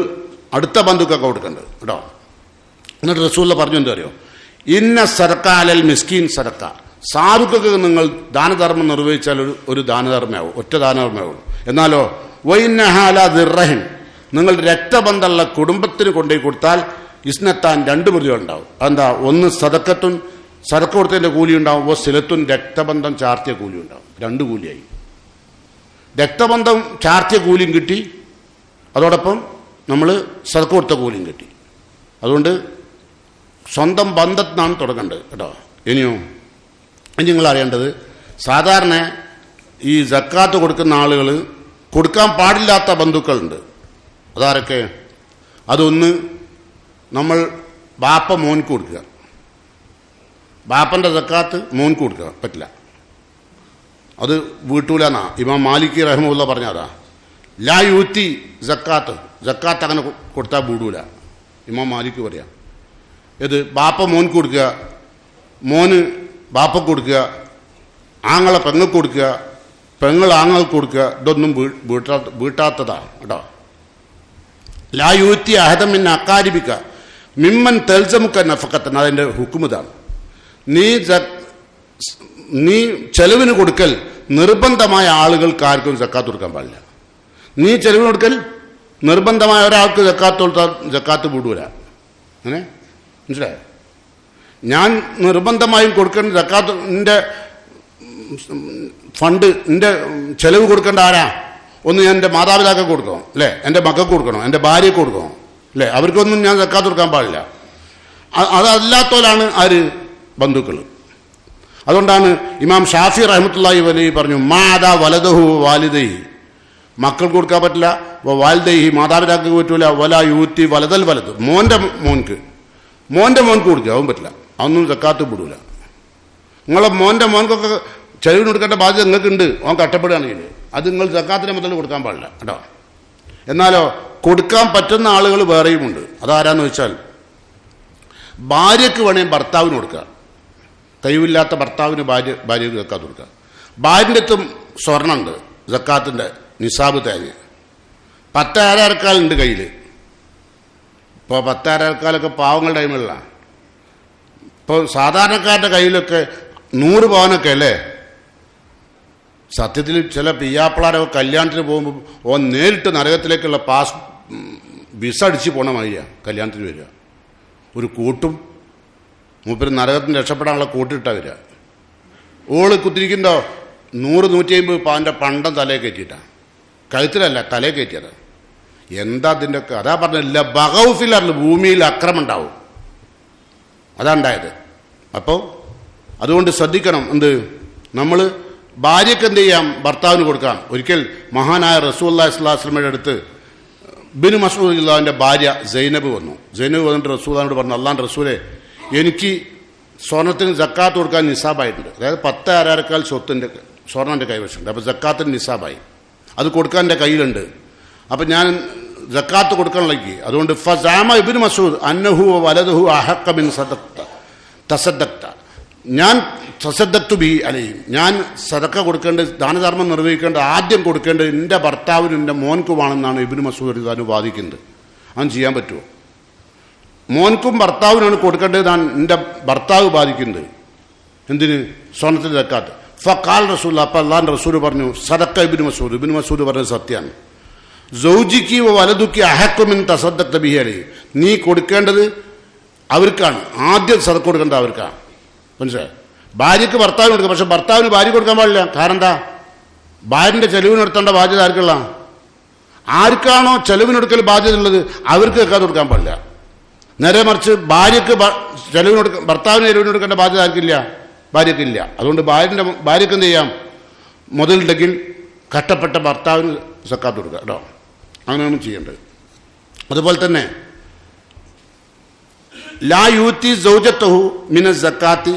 അടുത്ത ബന്ധുക്കൊക്കെ കൊടുക്കേണ്ടത് കേട്ടോ. എന്നിട്ട് റസൂൽ പറഞ്ഞു എന്താ അറിയോ? ഇന്ന സദഖാലൽ മിസ്കീൻ സദഖ. സാധുക്കൾക്ക് നിങ്ങൾ ദാനധർമ്മം നിർവഹിച്ചാൽ ഒരു ദാനധർമ്മയാവും, ഒറ്റ ദാനധർമ്മയാവുള്ളൂ. എന്നാലോ വൈനഹാല ദിർറഹിൻ, നിങ്ങൾ രക്തബന്ധമുള്ള കുടുംബത്തിന് കൊണ്ടുപോയി കൊടുത്താൽ ഇസ്നത്താൻ 2 പ്രതികളുണ്ടാവും. എന്താ? ഒന്ന് സദക്കത്തുൻ, സദക്ക കൊടുത്തതിൻ്റെ കൂലി ഉണ്ടാവും. സിലത്തുൻ, രക്തബന്ധം ചാർത്തിയ കൂലി ഉണ്ടാവും. 2 കൂലിയായി. രക്തബന്ധം ചാർത്തിയ കൂലിയും കിട്ടി, അതോടൊപ്പം നമ്മൾ സദക്ക കൊടുത്ത കൂലിയും കിട്ടി. അതുകൊണ്ട് സ്വന്തം ബന്ധത്തിനാണ് തുടങ്ങേണ്ടത് കേട്ടോ. ഇനി നിങ്ങൾ അറിയേണ്ടത്, സാധാരണ ഈ സക്കാത്ത് കൊടുക്കുന്ന ആളുകൾ കൊടുക്കാൻ പാടില്ലാത്ത ബന്ധുക്കളുണ്ട്. അതാരൊക്കെ? അതൊന്ന്, നമ്മൾ ബാപ്പ മോൻക്ക് കൊടുക്കുക. ബാപ്പൻ്റെ സക്കാത്ത് മോൻക്ക് കൊടുക്കുക പറ്റില്ല. അത് വീട്ടൂലെന്നാ ഇമാം മാലിക് റഹ്മത്തുള്ളാഹി പറഞ്ഞതാ. ലാ യൂത്തി സക്കാത്ത്, സക്കാത്ത് അങ്ങനെ കൊടുത്താൽ വീടൂല. ഇമാം മാലിക് പറയാം. ഇത് ബാപ്പ മോൻക്ക് കൊടുക്കുക, മോന് ബാപ്പക്ക് കൊടുക്കുക, ആങ്ങളെ പെങ്ങൾക്ക് കൊടുക്കുക, പെങ്ങൾ ആങ്ങൾക്ക് കൊടുക്കുക. ഇതൊന്നും വീട്ടാത്തതാണ് കേട്ടോ. ലാ യൂത്തി അഹദമിൻ അക്കാരിബിക്ക മിമ്മൻ തെൽസമുക്ക നഫക്കത്തൻ. അതിൻ്റെ ഹുക്കുമിതാണ്. നീ ചെലവിന് കൊടുക്കൽ നിർബന്ധമായ ആളുകൾക്ക് ആർക്കും സക്കാത്ത് കൊടുക്കാൻ പാടില്ല. നീ ചെലവിന് കൊടുക്കൽ നിർബന്ധമായ ഒരാൾക്ക് സക്കാത്ത് കൊടുത്താൽ സക്കാത്ത് വിടൂല. അങ്ങനെ മനസ്സിലായോ? ഞാൻ നിർബന്ധമായും കൊടുക്കേണ്ട സക്കാത്ത്, എൻ്റെ ഫണ്ട്, എൻ്റെ ചെലവ് കൊടുക്കേണ്ട ആരാ? ഒന്ന് ഞാൻ എൻ്റെ മാതാപിതാക്കൾക്ക് കൊടുക്കണം അല്ലേ, എൻ്റെ മക്കൾക്ക് കൊടുക്കണം, എൻ്റെ ഭാര്യയ്ക്ക് കൊടുക്കണം അല്ലേ, അവർക്കൊന്നും ഞാൻ സക്കാത്ത് കൊടുക്കാൻ പാടില്ല. അതല്ലാത്തവരാണ് ആര്? ബന്ധുക്കൾ. അതുകൊണ്ടാണ് ഇമാം ഷാഫി റഹ്മത്തുള്ളാഹി അലൈഹി പറഞ്ഞു, മാതാ വലദഹു വാലിദൈഹി, മക്കൾക്ക് കൊടുക്കാൻ പറ്റില്ല, വാലിദൈഹി മാതാപിതാക്കൾക്ക് പറ്റൂല, വല യൂത്തി വലതൽ വലത്, മോൻ്റെ മോൻക്ക് കൊടുക്കുക, അവൻ പറ്റില്ല, അതൊന്നും സക്കാത്ത് വിടൂല. നിങ്ങളെ മോൻ്റെ മോൻക്കൊക്കെ ചെലവിന് കൊടുക്കേണ്ട ബാധ്യത നിങ്ങൾക്കുണ്ട്. അവൻ കഷ്ടപ്പെടുകയാണെങ്കിൽ അത് നിങ്ങൾ സക്കാത്തിൻ്റെ മുതൽ കൊടുക്കാൻ പാടില്ല കേട്ടോ. എന്നാലോ കൊടുക്കാൻ പറ്റുന്ന ആളുകൾ വേറെയുമുണ്ട്. അതാരാന്ന് വെച്ചാൽ, ഭാര്യയ്ക്ക് വേണമെങ്കിൽ ഭർത്താവിന് കൊടുക്കുക. കഴിവില്ലാത്ത ഭർത്താവിന് ഭാര്യയ്ക്ക് സക്കാത്ത് കൊടുക്കുക. ഭാര്യൻ്റെ അടുത്തും സ്വർണ്ണമുണ്ട്, സക്കാത്തിൻ്റെ നിസാബ് തേങ്ങ 10 അരക്കാലുണ്ട് കയ്യിൽ. ഇപ്പോൾ 10 അരക്കാലൊക്കെ പാവങ്ങളുടെ ടൈമിലാണ്. ഇപ്പോൾ സാധാരണക്കാരുടെ കയ്യിലൊക്കെ 100 പവനൊക്കെ അല്ലേ. സത്യത്തിൽ ചില പിയ്യാപ്പിളാരൊക്കെ കല്യാണത്തിന് പോകുമ്പോൾ ഓൻ നേരിട്ട് നരകത്തിലേക്കുള്ള വിസ അടിച്ച് പോണ വഴിയാണ് കല്യാണത്തിന് വരിക. ഒരു കൂട്ടും മൂപ്പര് നരകത്തിന് രക്ഷപ്പെടാനുള്ള കൂട്ടിട്ടാ വരിക. ഓള് കുത്തിരിക്കുന്നുണ്ടോ 100-150 പവൻ്റെ പണ്ടം തലയെ കയറ്റിയിട്ടാണ്, കഴുത്തിലല്ല തലയെ കയറ്റിയത്. എന്താ അതിൻ്റെ ഒക്കെ? അതാ പറഞ്ഞില്ല, ബഗൗഫിലറിൽ ഭൂമിയിൽ അക്രമം ഉണ്ടാവും. അതാണ്ടായത്. അപ്പോൾ അതുകൊണ്ട് ശ്രദ്ധിക്കണം. എന്ത്? നമ്മൾ ഭാര്യയ്ക്ക് എന്ത് ചെയ്യാം? ഭർത്താവിന് കൊടുക്കാം. ഒരിക്കൽ മഹാനായ റസൂലുള്ളാഹി സ്വല്ലല്ലാഹു അലൈഹി വസല്ലമയുടെ അടുത്ത് ഇബ്നു മസ്ഊദ് റളിയല്ലാഹുവിന്റെ ഭാര്യ സൈനബ് വന്നു. സൈനബ് വന്നിട്ട് റസൂലുള്ളാഹിനോട് പറഞ്ഞു, അള്ളാഹുവിന്റെ റസൂലേ, എനിക്ക് സ്വർണത്തിന് സക്കാത്ത് കൊടുക്കാൻ നിസാബായിട്ടുണ്ട്. അതായത് 10 അരക്കാൽ സ്വർണ്ണം എൻ്റെ കൈവശമുണ്ട്. അപ്പോൾ സക്കാത്തിന് നിസാബായി, അത് കൊടുക്കാൻ എൻ്റെ കയ്യിലുണ്ട്. അപ്പം ഞാൻ സക്കാത്ത് കൊടുക്കണമെങ്കിൽ അതുകൊണ്ട് ഫസാമ ഇബ്നു മസ്ഊദ് അന്നഹു വലദഹു അഹഖ മിൻ തസദ്ദഖ്ത, ഞാൻ തസദ്ദഖ്തു ബി അലൈഹിം, ഞാൻ സദക്ക കൊടുക്കേണ്ടത്, ദാനധർമ്മം നിർവഹിക്കേണ്ടത് ആദ്യം കൊടുക്കേണ്ടത് എൻ്റെ ഭർത്താവിനും എൻ്റെ മോൻക്കുമാണെന്നാണ് ഇബ്നു മസ്ഊദ് റളിയല്ലാഹു അൻഹു വാദിക്കുന്നത്. അവൻ ചെയ്യാൻ പറ്റുമോ? മോൻക്കും ഭർത്താവിനാണ് കൊടുക്കേണ്ടത്, ഞാൻ എൻ്റെ ഭർത്താവ് ബാധിക്കുന്നത് എന്തിന്? സ്വർണത്തിന് സക്കാത്ത്. ഫഖാൽ റസൂലുള്ളാഹി, അപ്പോൾ അല്ലാഹുവിന്റെ റസൂൽ പറഞ്ഞു, സദക്ക ഇബ്നു മസ്ഊദ്. ഇബ്നു മസ്ഊദ് പറഞ്ഞത് സത്യമാണ്. സൗജിക്ക് വലതുക്കി അഹഖു മിൻ തസദ്ദഖ്ത ബിഹി അലൈഹി, നീ കൊടുക്കേണ്ടത് അവർക്കാണ്, ആദ്യം സദക്ക കൊടുക്കേണ്ടത് അവർക്കാണ്. മനസ്സിലായി? ഭാര്യയ്ക്ക് ഭർത്താവിന് കൊടുക്കാം, പക്ഷെ ഭർത്താവിന് ഭാര്യ കൊടുക്കാൻ പാടില്ല. കാരണം എന്താ? ഭാര്യന്റെ ചെലവിനെടുത്തേണ്ട ബാധ്യത ആർക്കുള്ള? ആർക്കാണോ ചെലവിനെടുക്കൽ ബാധ്യത ഉള്ളത് അവർക്ക് വെക്കാതെ കൊടുക്കാൻ പാടില്ല. നേരെ മറിച്ച് ഭാര്യയ്ക്ക് ഭർത്താവിന് ചെലവിനെടുക്കേണ്ട ബാധ്യത ആർക്കില്ല? ഭാര്യയ്ക്കില്ല. അതുകൊണ്ട് ഭാര്യയ്ക്ക് എന്ത് ചെയ്യാം? മുതലുണ്ടെങ്കിൽ കഷ്ടപ്പെട്ട ഭർത്താവിന് സക്കാത്ത് കൊടുക്കുക കേട്ടോ. അങ്ങനെയാണ് ചെയ്യേണ്ടത്. അതുപോലെ തന്നെ ലാ യൂത്തി സൗജത്തഹു മിന സക്കാത്തി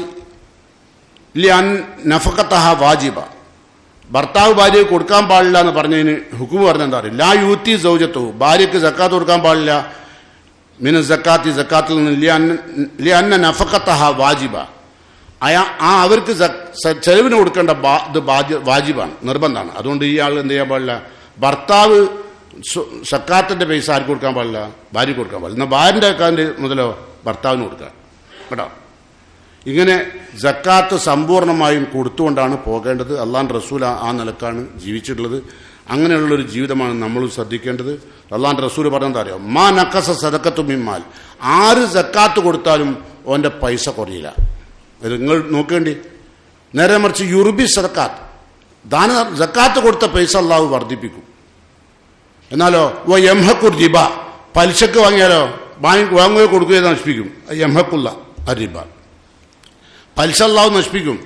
ലിഅൻ നഫഖതഹ വാജിബ, ഭർത്താവ് ഭാര്യയ്ക്ക് കൊടുക്കാൻ പാടില്ല എന്ന് പറഞ്ഞതിന് ഹുക്മ് പറഞ്ഞ എന്താ പറയുക? ലാ യൂത്തി സൗജത്തഹു, ഭാര്യയ്ക്ക് സക്കാത്ത് കൊടുക്കാൻ പാടില്ല മിന സക്കാത്തി, സക്കാത്തിൽ നിന്ന് ലിഅന്ന നഫഖതഹ വാജിബ, അവർക്ക് ചെലവിന് കൊടുക്കേണ്ട ഇത് വാജിബാണ്, നിർബന്ധമാണ്. അതുകൊണ്ട് ഈ ആൾ എന്ത് ചെയ്യാൻ പാടില്ല? ഭർത്താവ് സക്കാത്തിന്റെ പൈസ ആർക്ക് കൊടുക്കാൻ പാടില്ല? ഭാര്യ കൊടുക്കാൻ പാടില്ല. എന്നാൽ ഭാര്യന്റെ അക്കാന്റെ മുതലോ ഭർത്താവിന് കൊടുക്കുക കേട്ടോ. ഇങ്ങനെ സക്കാത്ത് സമ്പൂർണ്ണമായും കൊടുത്തുകൊണ്ടാണ് പോകേണ്ടത്. അള്ളാഹുവിന്റെ റസൂൽ ആ നിലക്കാണ് ജീവിച്ചിട്ടുള്ളത്. അങ്ങനെയുള്ളൊരു ജീവിതമാണ് നമ്മളും ശ്രദ്ധിക്കേണ്ടത്. അള്ളാഹുവിന്റെ റസൂൽ പറഞ്ഞെന്താ അറിയോ? മാ നഖസ സദഖത്തു മിമ്മാൽ, ആര് സക്കാത്ത് കൊടുത്താലും ഓന്റെ പൈസ കുറയില്ല. ഇത് നിങ്ങൾ നോക്കേണ്ടി. നേരെ മറിച്ച് യുർബി സദക്കാത്ത്, സക്കാത്ത് കൊടുത്ത പൈസ അള്ളാഹു വർദ്ധിപ്പിക്കും. എന്നാലോ യംഹഖുർ റിബ, പലിശക്ക് വാങ്ങിയാലോ വാങ്ങുകയോ കൊടുക്കുകയോ നശിപ്പിക്കും. യംഹഖുല്ല റിബ, പലിശ അള്ളാഹു നശിപ്പിക്കും.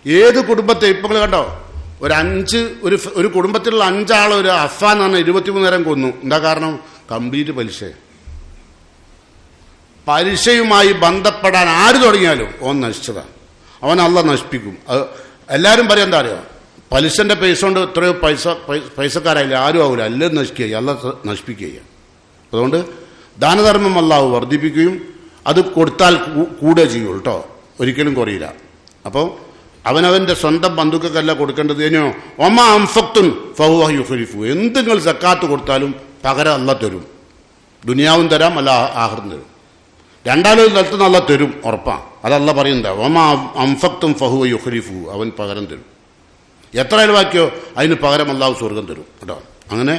ഏത് കുടുംബത്തെ ഇപ്പോൾ കണ്ടോ, ഒരു കുടുംബത്തിലുള്ള 5 ആൾ ഒരു അഫാൻ എന്ന് പറഞ്ഞാൽ 23 നേരം കൊന്നു. എന്താ കാരണം? കംപ്ലീറ്റ് പലിശയുമായി ബന്ധപ്പെടാൻ ആര് തുടങ്ങിയാലും ഓൻ നശിച്ചതാണ്. അവൻ അള്ളാഹ് നശിപ്പിക്കും. അത് എല്ലാവരും പറയാൻ എന്താ അറിയോ? പലിശന്റെ പൈസ കൊണ്ട് എത്രയോ പൈസക്കാരായില്ല, ആരും ആവില്ല, എല്ലാം നശിക്കുക, അള്ളാഹ് നശിപ്പിക്കുക. അതുകൊണ്ട് ദാനധർമ്മം അള്ളാഹു വർദ്ധിപ്പിക്കുകയും അത് കൊടുത്താൽ കൂടെ ചെയ്യുള്ളൂ കേട്ടോ, ഒരിക്കലും കുറയില്ല. അപ്പോൾ അവനവന്റെ സ്വന്തം ബന്ധുക്കല്ല കൊടുക്കേണ്ടത്. ഇനിയോ ഒമാ അംഫക്തുൻ ഫഹുവ യുഖ്ലിഫു, എന്ത് നിങ്ങൾ സക്കാത്ത് കൊടുത്താലും പകരം അള്ളാഹ് തരും. ദുനിയാവും തരാം, അല്ല ആഖിറത്തും തരും. രണ്ടാലൊരു സ്ഥലത്ത് നല്ല തരും, ഉറപ്പാണ്. അതല്ല പറയുന്നത് ഒമാ അംഫക്തും ഫഹുവ യുഖ്ലിഫു, അവൻ പകരം തരും. എത്ര അയൽവാക്കിയോ അതിന് പകരം അള്ളാഹു സ്വർഗം തരും കേട്ടോ. അങ്ങനെ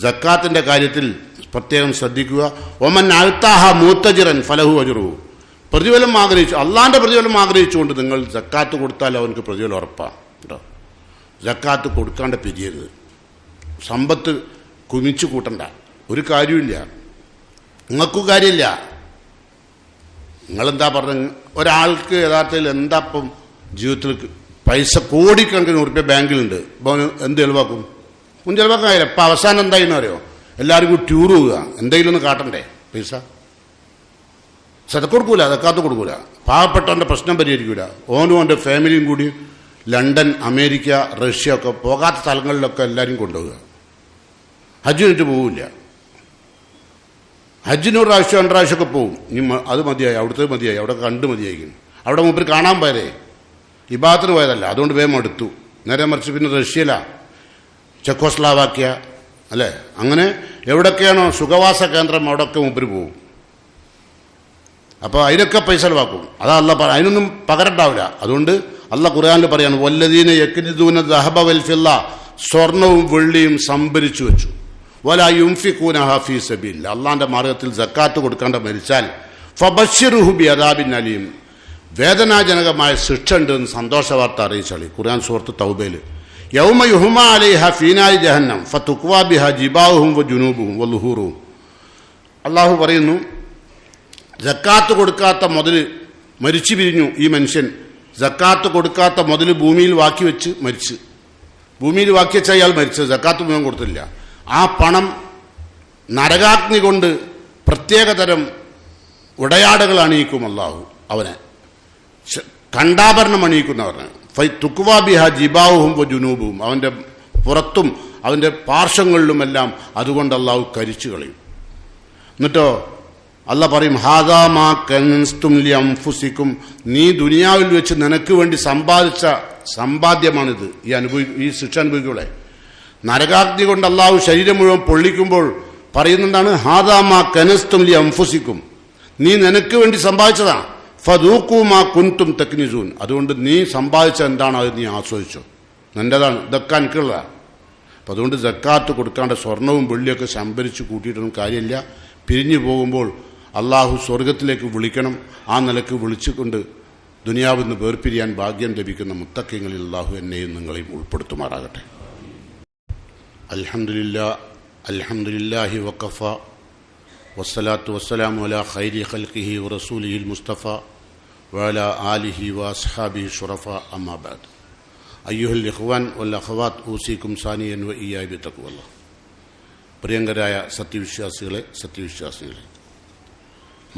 സക്കാത്തിന്റെ കാര്യത്തിൽ പ്രത്യേകം ശ്രദ്ധിക്കുക. ഒമൻ അഅ്താഹ മുത്തജിറൻ ഫലഹു അജ്റുഹു, പ്രതിഫലം ആഗ്രഹിച്ചു, അള്ളാന്റെ പ്രതിഫലം ആഗ്രഹിച്ചുകൊണ്ട് നിങ്ങൾ സക്കാത്ത് കൊടുത്താൽ അവനക്ക് പ്രതിഫലം ഉറപ്പാണ് കേട്ടോ. സക്കാത്ത് കൊടുക്കാണ്ട് പിരിയരുത്. സമ്പത്ത് കുമിച്ചു കൂട്ടണ്ട, ഒരു കാര്യമില്ല, നിങ്ങൾക്കും കാര്യമില്ല. നിങ്ങളെന്താ പറഞ്ഞ ഒരാൾക്ക് യഥാർത്ഥത്തിൽ എന്താ ഇപ്പം ജീവിതത്തിൽ പൈസ കോടിക്കണക്കിന് ഉറുപ്പിക ബാങ്കിലുണ്ട്, അപ്പോൾ എന്ത് ചെലവാക്കും? ഒന്നും ചെലവാക്കാൻ കഴിയില്ല. ഇപ്പം അവസാനം എന്തായിരുന്നു അറിയോ? എല്ലാവരും കൂടി ടൂർ പോവുക, എന്തെങ്കിലും ഒന്ന് കാട്ടണ്ടേ പൈസ. സദക്ക കൊടുക്കൂല, സക്കാത്ത് കൊടുക്കൂല, പാവപ്പെട്ടവൻ്റെ പ്രശ്നം പരിഹരിക്കൂല. ഓനും അവൻ്റെ ഫാമിലിയും കൂടി ലണ്ടൻ, അമേരിക്ക, റഷ്യ ഒക്കെ പോകാത്ത സ്ഥലങ്ങളിലൊക്കെ എല്ലാവരും കൊണ്ടുപോവുക. ഹജ്ജിനിട്ട് പോവില്ല. ഹജ്ജിന് 1 പ്രാവശ്യം 2 പ്രാവശ്യമൊക്കെ പോവും. ഇനി അത് മതിയായി, അവിടുത്തെ മതിയായി, അവിടെ കണ്ട് മതിയായിരിക്കും. അവിടെ മൂപ്പര് കാണാൻ പോയതേ, ഇബാദത്തിന് പോയതല്ല. അതുകൊണ്ട് വേഗം എടുത്തു. നേരെ മറിച്ച് പിന്നെ റഷ്യയില, ചെക്കോസ്ലാവാക്യ അല്ലേ, അങ്ങനെ എവിടൊക്കെയാണോ സുഖവാസ കേന്ദ്രം അവിടെയൊക്കെ മൂപ്പര് പോവും. അപ്പോൾ അതിനൊക്കെ പൈസ ചെലവാക്കും. അതാ അല്ല, അതിനൊന്നും പകരണ്ടാവില്ല. അതുകൊണ്ട് അല്ല ഖുർആനിൽ പറയാണ്, വല്ലദീന യക്നിദൂന ദഹബ വൽ ഫില്ല, സ്വർണവും വെള്ളിയും സംഭരിച്ചു വെച്ചു, വലാ യുൻഫിഖൂനഹ ഫീ സബീലില്ലാ, അള്ളാന്റെ മാർഗത്തിൽ സക്കാത്ത് കൊടുക്കാണ്ട് മരിച്ചാൽ ഫബശ്ശിറുഹു ബിഅദാബിൻ അലീം, വേദനാജനകമായ ശിക്ഷ ഉണ്ട് എന്ന് സന്തോഷ വാർത്ത അറിയിച്ചാളി. ഖുർആൻ സൂറത്ത് തൗബയിൽ യൗമ യുഹ്മ അലൈഹ ഫീനാരി ജഹന്നം ഫതുഖ്വാ ബിഹാ ജിബാഹും വജുനൂബുഹും വളുഹൂറുഹും. അള്ളാഹു പറയുന്നു, സക്കാത്ത് കൊടുക്കാത്ത മുതൽ മരിച്ചു പിരിഞ്ഞു ഈ മനുഷ്യൻ. സക്കാത്ത് കൊടുക്കാത്ത മുതൽ ഭൂമിയിൽ ബാക്കി വെച്ച് മരിച്ച്, ഭൂമിയിൽ ബാക്കി വെച്ച അയാൾ മരിച്ചത്, സക്കാത്ത് മുഴുവൻ കൊടുത്തില്ല. ആ പണം നരകാഗ്നി കൊണ്ട് പ്രത്യേകതരം ഉടയാടകൾ അണിയിക്കും അല്ലാഹു അവനെ, കണ്ടാഭരണം അണിയിക്കുന്നവരന്. തുക്വാ ബിഹ ജിബാവുഹും ജുനൂബും, അവൻ്റെ പുറത്തും അവൻ്റെ പാർശ്വങ്ങളിലുമെല്ലാം അതുകൊണ്ട് അല്ലാഹു കരിച്ചു കളയും. എന്നിട്ടോ അല്ല പറയും, ഹാദാ മാ കൻസ്തും ലി അൻഫുസിക്കും, നീ ദുനിയാവിൽ വെച്ച് നിനക്ക് വേണ്ടി സമ്പാദിച്ച സമ്പാദ്യമാണിത്. ഈ ശിക്ഷ അനുഭവിക്കൂടെ. നരകാഗ്നി കൊണ്ട് അല്ലാഹു ശരീരം മുഴുവൻ പൊള്ളിക്കുമ്പോൾ പറയുന്നതാണ്, ഹാദാ മാ കനസ്തും ലി അൻഫുസിക്കും, നീ നിനക്ക് വേണ്ടി സമ്പാദിച്ചതാണ്. ഫദൂഖൂ മാ കുൻതും തക്നിസൂൻ, അതുകൊണ്ട് നീ സമ്പാദിച്ച എന്താണ് അത് നീ ആസ്വദിച്ചോ, നിൻ്റെതാണ്, ഇതൊക്കെ എനിക്കുള്ളതാണ്. അപ്പം അതുകൊണ്ട് സക്കാത്ത് കൊടുക്കാണ്ട് സ്വർണവും വെള്ളിയൊക്കെ സംഭരിച്ച് കൂട്ടിയിട്ടൊന്നും കാര്യമില്ല. പിരിഞ്ഞു പോകുമ്പോൾ അള്ളാഹു സ്വർഗത്തിലേക്ക് വിളിക്കണം. ആ നിലക്ക് വിളിച്ചുകൊണ്ട് ദുനിയാവിൽ നിന്ന് വേർപിരിയാൻ ഭാഗ്യം ലഭിക്കുന്ന മുത്തഖ്യങ്ങളിൽ അള്ളാഹു എന്നെയും നിങ്ങളെയും ഉൾപ്പെടുത്തുമാറാകട്ടെ. അൽഹംദുലില്ലാഹി വഖഫ വസ്സലാത്തു വസ്സലാമു അലാ ഖൈരി ഖൽഖിഹി വറസൂലിഹിൽ മുസ്തഫ വഅലാ ആലിഹി വഅസ്ഹാബിഹി ശുറഫ അമ്മാ ബഅദ്. അയ്യുഹൽ ഇഖ്വാൻ വൽ അഖവാത്ത് ഊസിക്കും സാനിയൻ വ ഇയ്യായ ബിത്തഖ്വല്ലാഹ്. പ്രിയങ്കരായ സത്യവിശ്വാസികളെ,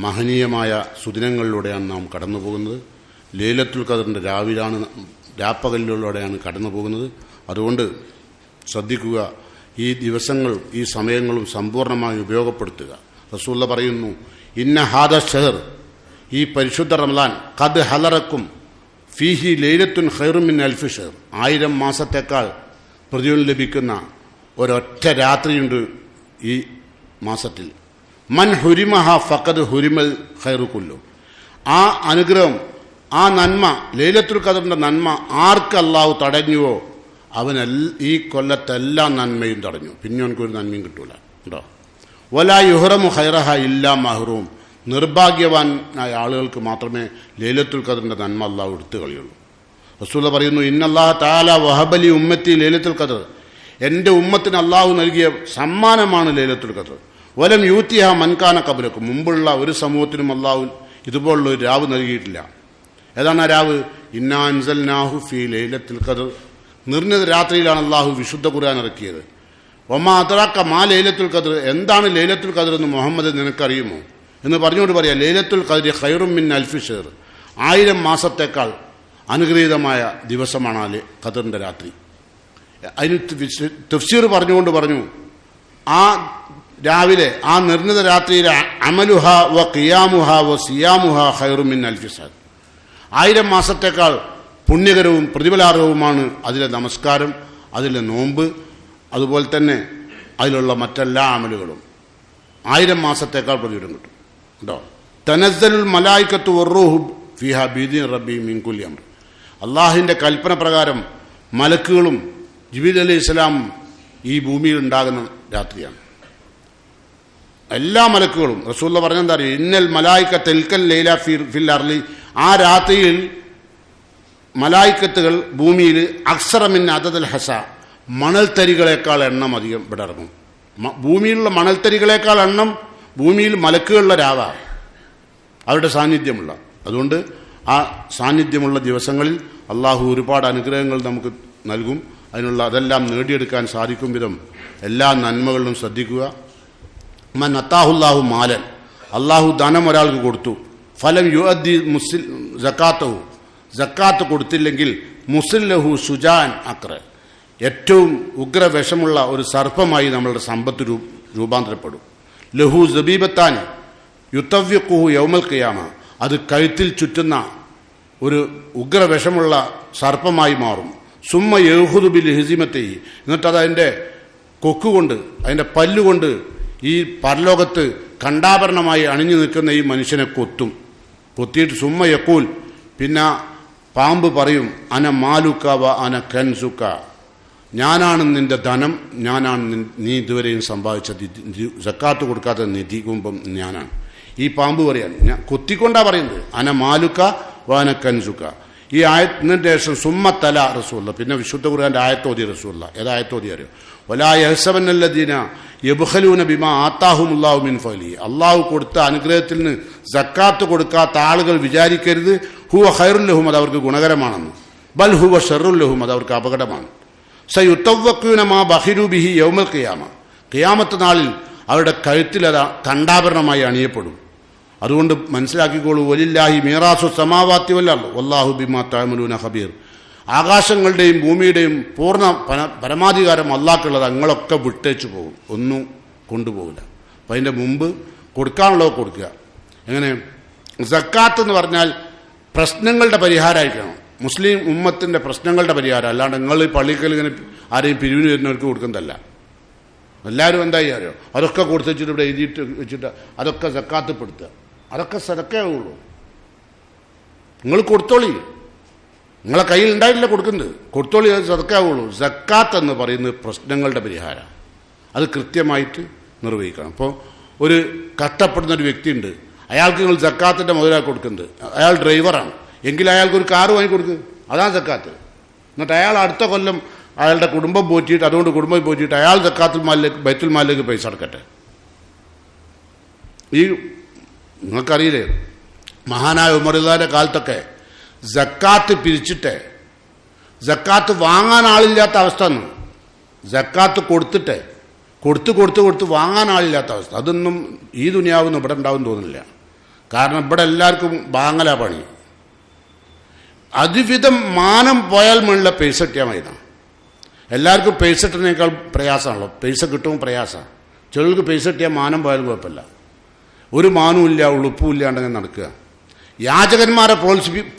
മഹനീയമായ സുദിനങ്ങളിലൂടെയാണ് നാം കടന്നു പോകുന്നത്. ലൈലത്തുൽ ഖദറിൻ്റെ രാപ്പകലിലൂടെയാണ് കടന്നു പോകുന്നത്. അതുകൊണ്ട് ശ്രദ്ധിക്കുക, ഈ ദിവസങ്ങൾ ഈ സമയങ്ങളും സമ്പൂർണ്ണമായി ഉപയോഗപ്പെടുത്തുക. റസൂലുള്ള പറയുന്നു, ഇന്ന ഹാദ ഷഹർ, ഈ പരിശുദ്ധ റമളാൻ, ഖദ് ഹലറക്കും ഫീഹി ലൈലത്തുൻ ഖൈറും മിൻ അൽഫി ഷഹർ, 1000 മാസത്തേക്കാൾ പ്രതിഫലം ലഭിക്കുന്ന ഒരൊറ്റ രാത്രിയുണ്ട് ഈ മാസത്തിൽ. മൻ ഹുരിമഹ ഫഖദ് ഹുരിമൽ ഖൈറു കുല്ലു, ആ അനുഗ്രഹം, ആ നന്മ, ലൈലത്തുൽ ഖദറിന്റെ നന്മ ആർക്ക് അല്ലാഹു തടഞ്ഞുവോ അവൻ ഈ കൊല്ലത്തെല്ലാ നന്മയും തടഞ്ഞു, പിന്നെ അവനക്കൊരു നന്മയും കിട്ടൂല കേട്ടോ. വലാ യുഹറമു ഖൈറഹ ഇല്ലാ മഹ്റൂം, നിർഭാഗ്യവാനായ ആളുകൾക്ക് മാത്രമേ ലൈലത്തുൽ ഖദറിന്റെ നന്മ അല്ലാഹു എടുത്തു കളയുള്ളൂ. റസൂൽ പറയുന്നു, ഇന്നല്ലാഹ തആല വഹബലി ഉമ്മത്തി ലൈലത്തുൽ ഖദർ, എൻ്റെ ഉമ്മത്തിന് അല്ലാഹു നൽകിയ സമ്മാനമാണ് ലൈലത്തുൽ ഖദർ. വലം യൂത്തിഹ മൻകാന ഖബ്ലക്കും, മുമ്പുള്ള ഒരു സമൂഹത്തിനും അല്ലാഹു ഇതുപോലുള്ള ഒരു രാവ് നൽകിയിട്ടില്ല. ഏതാണ് ആ രാവ്? ഇന്നാ അൻസൽനാഹു ഫീ ലൈലത്തുൽ ഖദർ, നിർണിത രാത്രിയിലാണ് അല്ലാഹു വിശുദ്ധ ഖുർആൻ ഇറക്കിയത്. വമാ അദ്റാക മാ ലൈലത്തുൽ ഖദർ, എന്താണ് ലൈലത്തുൽ ഖദർ എന്ന് മുഹമ്മദ് നിനക്കറിയുമോ എന്ന് പറഞ്ഞുകൊണ്ട് പറയാം, ലൈലത്തുൽ ഖദർ ഖൈറും മിൻ അൽഫി ഷഹർ, 1000 മാസത്തേക്കാൾ അനുഗ്രഹീതമായ ദിവസമാണ് ആ ഖദറിൻ്റെ രാത്രി. അതിന് തഫ്സീർ പറഞ്ഞുകൊണ്ട് പറഞ്ഞു, ആ രാവിലെ, ആ നിർണിത രാത്രിയിലെ അമലുഹ വ ഖിയാമുഹ വ സിയാമുഹ ഖൈറും മിൻ അൽഫി ഷഹർ, 1000 മാസത്തേക്കാൾ പുണ്യകരവും പ്രതിഫലാർഹവുമാണ് അതിലെ നമസ്കാരം, അതിലെ നോമ്പ്, അതുപോലെ തന്നെ അതിലുള്ള മറ്റെല്ലാ അമലുകളും. 1000 മാസത്തേക്കാൾ പ്രതിഫലം കിട്ടും കേട്ടോ. തനസ്സലുൽ മലായികത്തു വറൂഹു ഫീഹാ ബിഇദ്നി റബ്ബിഹിം മിൻ കുല്ലി അംർ, അള്ളാഹിൻ്റെ കൽപ്പന പ്രകാരം മലക്കുകളും ജിബ്രീൽ അലൈഹിസ്സലാം ഈ ഭൂമിയിൽ ഉണ്ടാകുന്ന രാത്രിയാണ്. എല്ലാ മലക്കുകളും, റസൂലുള്ള പറഞ്ഞെന്താ അറിയാം, ഇന്നൽ മലായികത്ത ഇൽക്കൽ ലൈല ഫിൽ അർളി, ആ രാത്രിയിൽ മലായിക്കത്തുകൾ ഭൂമിയിൽ അക്സറമിൻ അതദൽ ഹസ, മണൽത്തരികളേക്കാൾ എണ്ണം അധികം ഇവിടെ ഇറങ്ങും. ഭൂമിയിലുള്ള മണൽത്തരികളേക്കാൾ എണ്ണം ഭൂമിയിൽ മലക്കുകളുടെ രാവാ, അവരുടെ സാന്നിധ്യമുള്ള. അതുകൊണ്ട് ആ സാന്നിധ്യമുള്ള ദിവസങ്ങളിൽ അള്ളാഹു ഒരുപാട് അനുഗ്രഹങ്ങൾ നമുക്ക് നൽകും. അതിനുള്ള അതെല്ലാം നേടിയെടുക്കാൻ സാധിക്കും വിധം എല്ലാ നന്മകളിലും ശ്രദ്ധിക്കുക. മൻ അത്താഹുല്ലാഹു മാലൻ, അള്ളാഹു ധനം ഒരാൾക്ക് കൊടുത്തു, ഫലം യുഅദ്ദി സക്കാത്തഹു, സക്കാത്ത് കൊടുത്തില്ലെങ്കിൽ മുസില്ലഹു സുജാൻ അക്ര, ഏറ്റവും ഉഗ്രവിഷമുള്ള ഒരു സർപ്പമായി നമ്മളുടെ സമ്പത്ത് രൂപാന്തരപ്പെടും. ലഹു സബീബത്താൻ യുത്തവ്യക്കുഹു യൗമൽ ഖിയാമ, അത് കഴുത്തിൽ ചുറ്റുന്ന ഒരു ഉഗ്രവിഷമുള്ള സർപ്പമായി മാറും. സുമ്മ യഹുദു ബിൽ ഹിസിമത്തെ, എന്നിട്ടത് അതിൻ്റെ കൊക്കുകൊണ്ട്, അതിൻ്റെ പല്ലുകൊണ്ട് ഈ പരലോകത്ത് കണ്ടാഭരണമായി അണിഞ്ഞു നിൽക്കുന്ന ഈ മനുഷ്യനെ കൊത്തിയിട്ട് സുമ്മ യക്കൂൽ, പിന്നെ പാമ്പ് പറയും, അന മാലുക്ക വ അന കൻസുക്ക, ഞാനാണ് നിന്റെ ധനം, ഞാനാണ് നീ ഇതുവരെയും സമ്പാദിച്ച സക്കാത്ത് കൊടുക്കാത്ത നിധി കുംഭം ഞാനാണ്. ഈ പാമ്പ് പറയാൻ ഞാൻ കൊത്തിക്കൊണ്ടാ പറയുന്നത്, അന മാലുക്ക വ അന കൻസുക്ക. ഈ ആയത്തിന് ശേഷം സുമ്മത്തല റസൂല്ല, പിന്നെ വിശുദ്ധ ഖുർആന്റെ ആയത്തോതി റസൂല്ല. ഏതായത്തോതി അറിയോ? വലാ യഹ്സബന്നല്ലദീന യബ്ഖലൂന ബിമാ ആതാഹുമുല്ലാഹു മിൻ ഫളി, അള്ളാഹു കൊടുത്ത അനുഗ്രഹത്തിൽ നിന്ന് സക്കാത്ത് കൊടുക്കാത്ത ആളുകൾ വിചാരിക്കരുത് ഹുവ ഖൈറുൽ ലഹും, അത് അവർക്ക് ഗുണകരമാണെന്ന്. ബൽ ഹുവ ഷർറുൽ ലഹും, അത് അവർക്ക് അപകടമാണ്. സയുത്തവ്വഖൂന മാ ബഖിലു ബിഹി യൗമൽ ഖിയാമ, ഖിയാമത്ത് നാളിൽ അവരുടെ കഴുത്തിലത് കണ്ടാഭരണമായി അണിയപ്പെടും. അതുകൊണ്ട് മനസ്സിലാക്കിക്കോളൂ, വലില്ലാഹി മീറാസു സമാവാത്തി വല്ലർദ് വല്ലാഹു ബിമാ തഅമലൂന ഖബീർ. ആകാശങ്ങളുടെയും ഭൂമിയുടെയും പൂർണ്ണ പരമാധികാരം അല്ലാഹ്ക്കുള്ളത്. നിങ്ങളൊക്കെ വിട്ടേച്ചു പോകും, ഒന്നും കൊണ്ടുപോകില്ല. അപ്പം അതിൻ്റെ മുമ്പ് കൊടുക്കാനുള്ളത് കൊടുക്കുക. എങ്ങനെ? സക്കാത്ത് എന്ന് പറഞ്ഞാൽ പ്രശ്നങ്ങളുടെ പരിഹാരമായിരിക്കണം. മുസ്ലിം ഉമ്മത്തിൻ്റെ പ്രശ്നങ്ങളുടെ പരിഹാരം, അല്ലാണ്ട് നിങ്ങൾ പള്ളിക്കൽ ഇങ്ങനെ ആരെയും പിരിവിന് വരുന്നവർക്ക് കൊടുക്കുന്നതല്ല. എല്ലാവരും എന്തായി അറിയോ, അതൊക്കെ കൊടുത്ത് വെച്ചിട്ട് ഇവിടെ എഴുതിയിട്ട് വെച്ചിട്ട് അതൊക്കെ സക്കാത്ത് പെടുത്തുക. അതൊക്കെ സദക്കയേ നിങ്ങൾ കൊടുത്തോളി. നിങ്ങളെ കയ്യിൽ ഉണ്ടായിട്ടില്ല കൊടുക്കുന്നത്, കൊടുത്തോളി, അത് സദക്കയാവുള്ളൂ. സക്കാത്ത് എന്ന് പറയുന്നത് പ്രശ്നങ്ങളുടെ പരിഹാരം, അത് കൃത്യമായിട്ട് നിർവഹിക്കണം. അപ്പോൾ ഒരു കഷ്ടപ്പെടുന്നൊരു വ്യക്തിയുണ്ട്, അയാൾക്ക് നിങ്ങൾ സക്കാത്തിൻ്റെ മുതലാക്കി കൊടുക്കുന്നത്. അയാൾ ഡ്രൈവറാണ് എങ്കിൽ അയാൾക്ക് ഒരു കാറ് വാങ്ങിക്കൊടുക്കുക, അതാണ് സക്കാത്ത്. എന്നിട്ട് അയാൾ അടുത്ത കൊല്ലം അയാളുടെ കുടുംബം പോറ്റിയിട്ട്, അതുകൊണ്ട് കുടുംബം പോറ്റിയിട്ട് അയാൾ സക്കാത്തുൽ മാലിലേക്ക് ബൈത്തുൽ മാലിലേക്ക് പൈസ അടക്കട്ടെ. ഈ നിങ്ങൾക്കറിയില്ലേ, മഹാനായ ഉമറുല്ലാന്റെ കാലത്തൊക്കെ സക്കാത്ത് പിരിച്ചിട്ട് സക്കാത്ത് വാങ്ങാൻ ആളില്ലാത്ത അവസ്ഥ ഒന്നും, സക്കാത്ത് കൊടുത്തിട്ട് കൊടുത്ത് വാങ്ങാൻ ആളില്ലാത്ത അവസ്ഥ. അതൊന്നും ഈ ദുനിയാവൊന്നും ഇവിടെ ഉണ്ടാവും തോന്നുന്നില്ല. കാരണം ഇവിടെ എല്ലാവർക്കും വാങ്ങലാ പണി. അതിവിധം മാനം പോയാൽ മുകളിലെ പൈസ കിട്ടിയാൽ മതിയാണ്. എല്ലാവർക്കും പൈസ കിട്ടുന്നതിനേക്കാൾ പ്രയാസമാണല്ലോ, പൈസ കിട്ടുമ്പോൾ പ്രയാസമാണ്. ചിലർക്ക് പൈസ കിട്ടിയാൽ മാനം പോയാലും കുഴപ്പമില്ല, ഒരു മാനവും ഇല്ല, ഉളുപ്പും ഇല്ലാണ്ടെങ്കിൽ നടക്കുക. യാചകന്മാരെ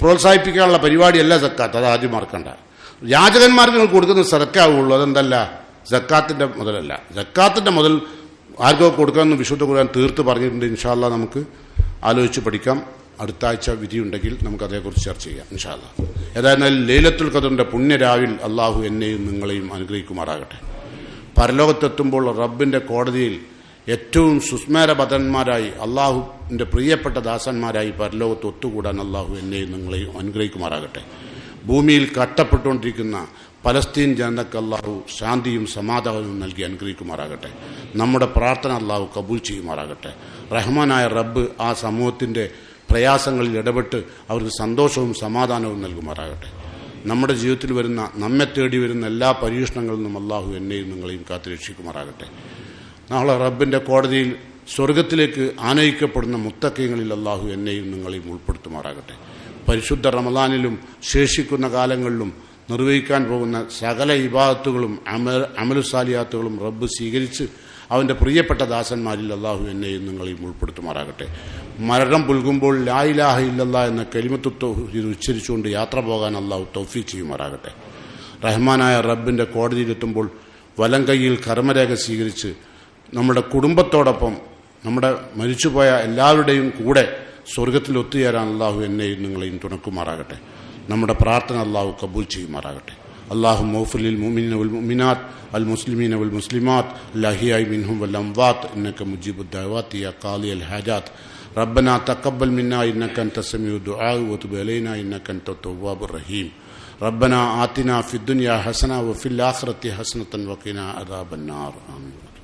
പ്രോത്സാഹിപ്പിക്കാനുള്ള പരിപാടിയല്ല സക്കാത്ത്, അത് ആദ്യം മറക്കണ്ട. യാചകന്മാർക്ക് നിങ്ങൾ കൊടുക്കുന്നത് സദക്കാവുള്ളൂ, അതെന്തല്ല, സക്കാത്തിൻ്റെ മുതലല്ല. സക്കാത്തിൻ്റെ മുതൽ ആർക്കോ കൊടുക്കാമെന്ന് വിശുദ്ധ ഖുർആൻ തീർത്ത് പറഞ്ഞിട്ടുണ്ട്. ഇൻഷാ അല്ലാഹ് നമുക്ക് ആലോചിച്ച് പഠിക്കാം. അടുത്ത ആഴ്ച വിധിയുണ്ടെങ്കിൽ നമുക്കതേക്കുറിച്ച് ചർച്ച ചെയ്യാം ഇൻഷാ അല്ലാഹ്. ഏതായിരുന്നാലും ലൈലത്തുൽ ഖദറിൻ്റെ പുണ്യരാവിൽ അള്ളാഹു എന്നെയും നിങ്ങളെയും അനുഗ്രഹിക്കുമാറാകട്ടെ. പരലോകത്തെത്തുമ്പോൾ റബ്ബിൻ്റെ കോടതിയിൽ ഏറ്റവും സുസ്മേരബദ്ധന്മാരായി അള്ളാഹുവിൻ്റെ പ്രിയപ്പെട്ട ദാസന്മാരായി പരലോകത്ത് ഒത്തുകൂടാൻ അള്ളാഹു എന്നെയും നിങ്ങളെയും അനുഗ്രഹിക്കുമാറാകട്ടെ. ഭൂമിയിൽ കട്ടപ്പെട്ടുകൊണ്ടിരിക്കുന്ന പലസ്തീൻ ജനതയ്ക്ക് അള്ളാഹു ശാന്തിയും സമാധാനവും നൽകി അനുഗ്രഹിക്കുമാറാകട്ടെ. നമ്മുടെ പ്രാർത്ഥന അള്ളാഹു കബൂൽ ചെയ്യുമാറാകട്ടെ. റഹ്മാനായ റബ്ബ് ആ സമൂഹത്തിൻ്റെ പ്രയാസങ്ങളിൽ ഇടപെട്ട് അവർക്ക് സന്തോഷവും സമാധാനവും നൽകുമാറാകട്ടെ. നമ്മുടെ ജീവിതത്തിൽ വരുന്ന, നമ്മെ തേടി വരുന്ന എല്ലാ പരീക്ഷണങ്ങളിൽ നിന്നും അള്ളാഹു എന്നെയും നിങ്ങളെയും കാത്തുരക്ഷിക്കുമാറാകട്ടെ. നാളെ റബ്ബിൻ്റെ കോടതിയിൽ സ്വർഗത്തിലേക്ക് ആനയിക്കപ്പെടുന്ന മുത്തക്കീങ്ങളിൽ അള്ളാഹു എന്നെയും നിങ്ങളെയും ഉൾപ്പെടുത്തുമാറാകട്ടെ. പരിശുദ്ധ റമദാനിലും ശേഷിക്കുന്ന കാലങ്ങളിലും നിർവഹിക്കാൻ പോകുന്ന സകല ഇബാദത്തുകളും അമലുസാലിയാത്തുകളും റബ്ബ് സ്വീകരിച്ച് അവൻ്റെ പ്രിയപ്പെട്ട ദാസന്മാരിൽ അള്ളാഹു എന്നെയും നിങ്ങളെയും ഉൾപ്പെടുത്തുമാറാകട്ടെ. മരണം പുൽകുമ്പോൾ ലാ ഇലാഹ ഇല്ലല്ലാഹ് എന്ന കലിമത്തു തൗഹീദ് ഉച്ചരിച്ചുകൊണ്ട് യാത്ര പോകാൻ അള്ളാഹു തൗഫീഖ് ചെയ്യുമാറാകട്ടെ. റഹ്മാനായ റബ്ബിൻ്റെ കോടതിയിലെത്തുമ്പോൾ വലം കൈയിൽ കർമ്മരേഖ സ്വീകരിച്ച് നമ്മുടെ കുടുംബത്തോടൊപ്പം നമ്മുടെ മരിച്ചുപോയ എല്ലാവരുടെയും കൂടെ സ്വർഗത്തിൽ ഒത്തുചേരാൻ അള്ളാഹു എന്നെയും നിങ്ങളെയും തുണക്കുമാറാകട്ടെ. നമ്മുടെ പ്രാർത്ഥന അള്ളാഹു കബൂൽ ചെയ്യുമാറാകട്ടെ. اللهم اغفر للمؤمنين والمؤمنات المسلمين والمسلمات الأحياء منهم والأموات إنك مجيب الدعوات يا قاضي الحاجات ربنا تقبل منا إنك أنت السميع الدعاء وتب علينا إنك أنت التواب الرحيم ربنا آتنا في الدنيا حسنة وفي الآخرة حسنة وقنا عذاب النار آمين.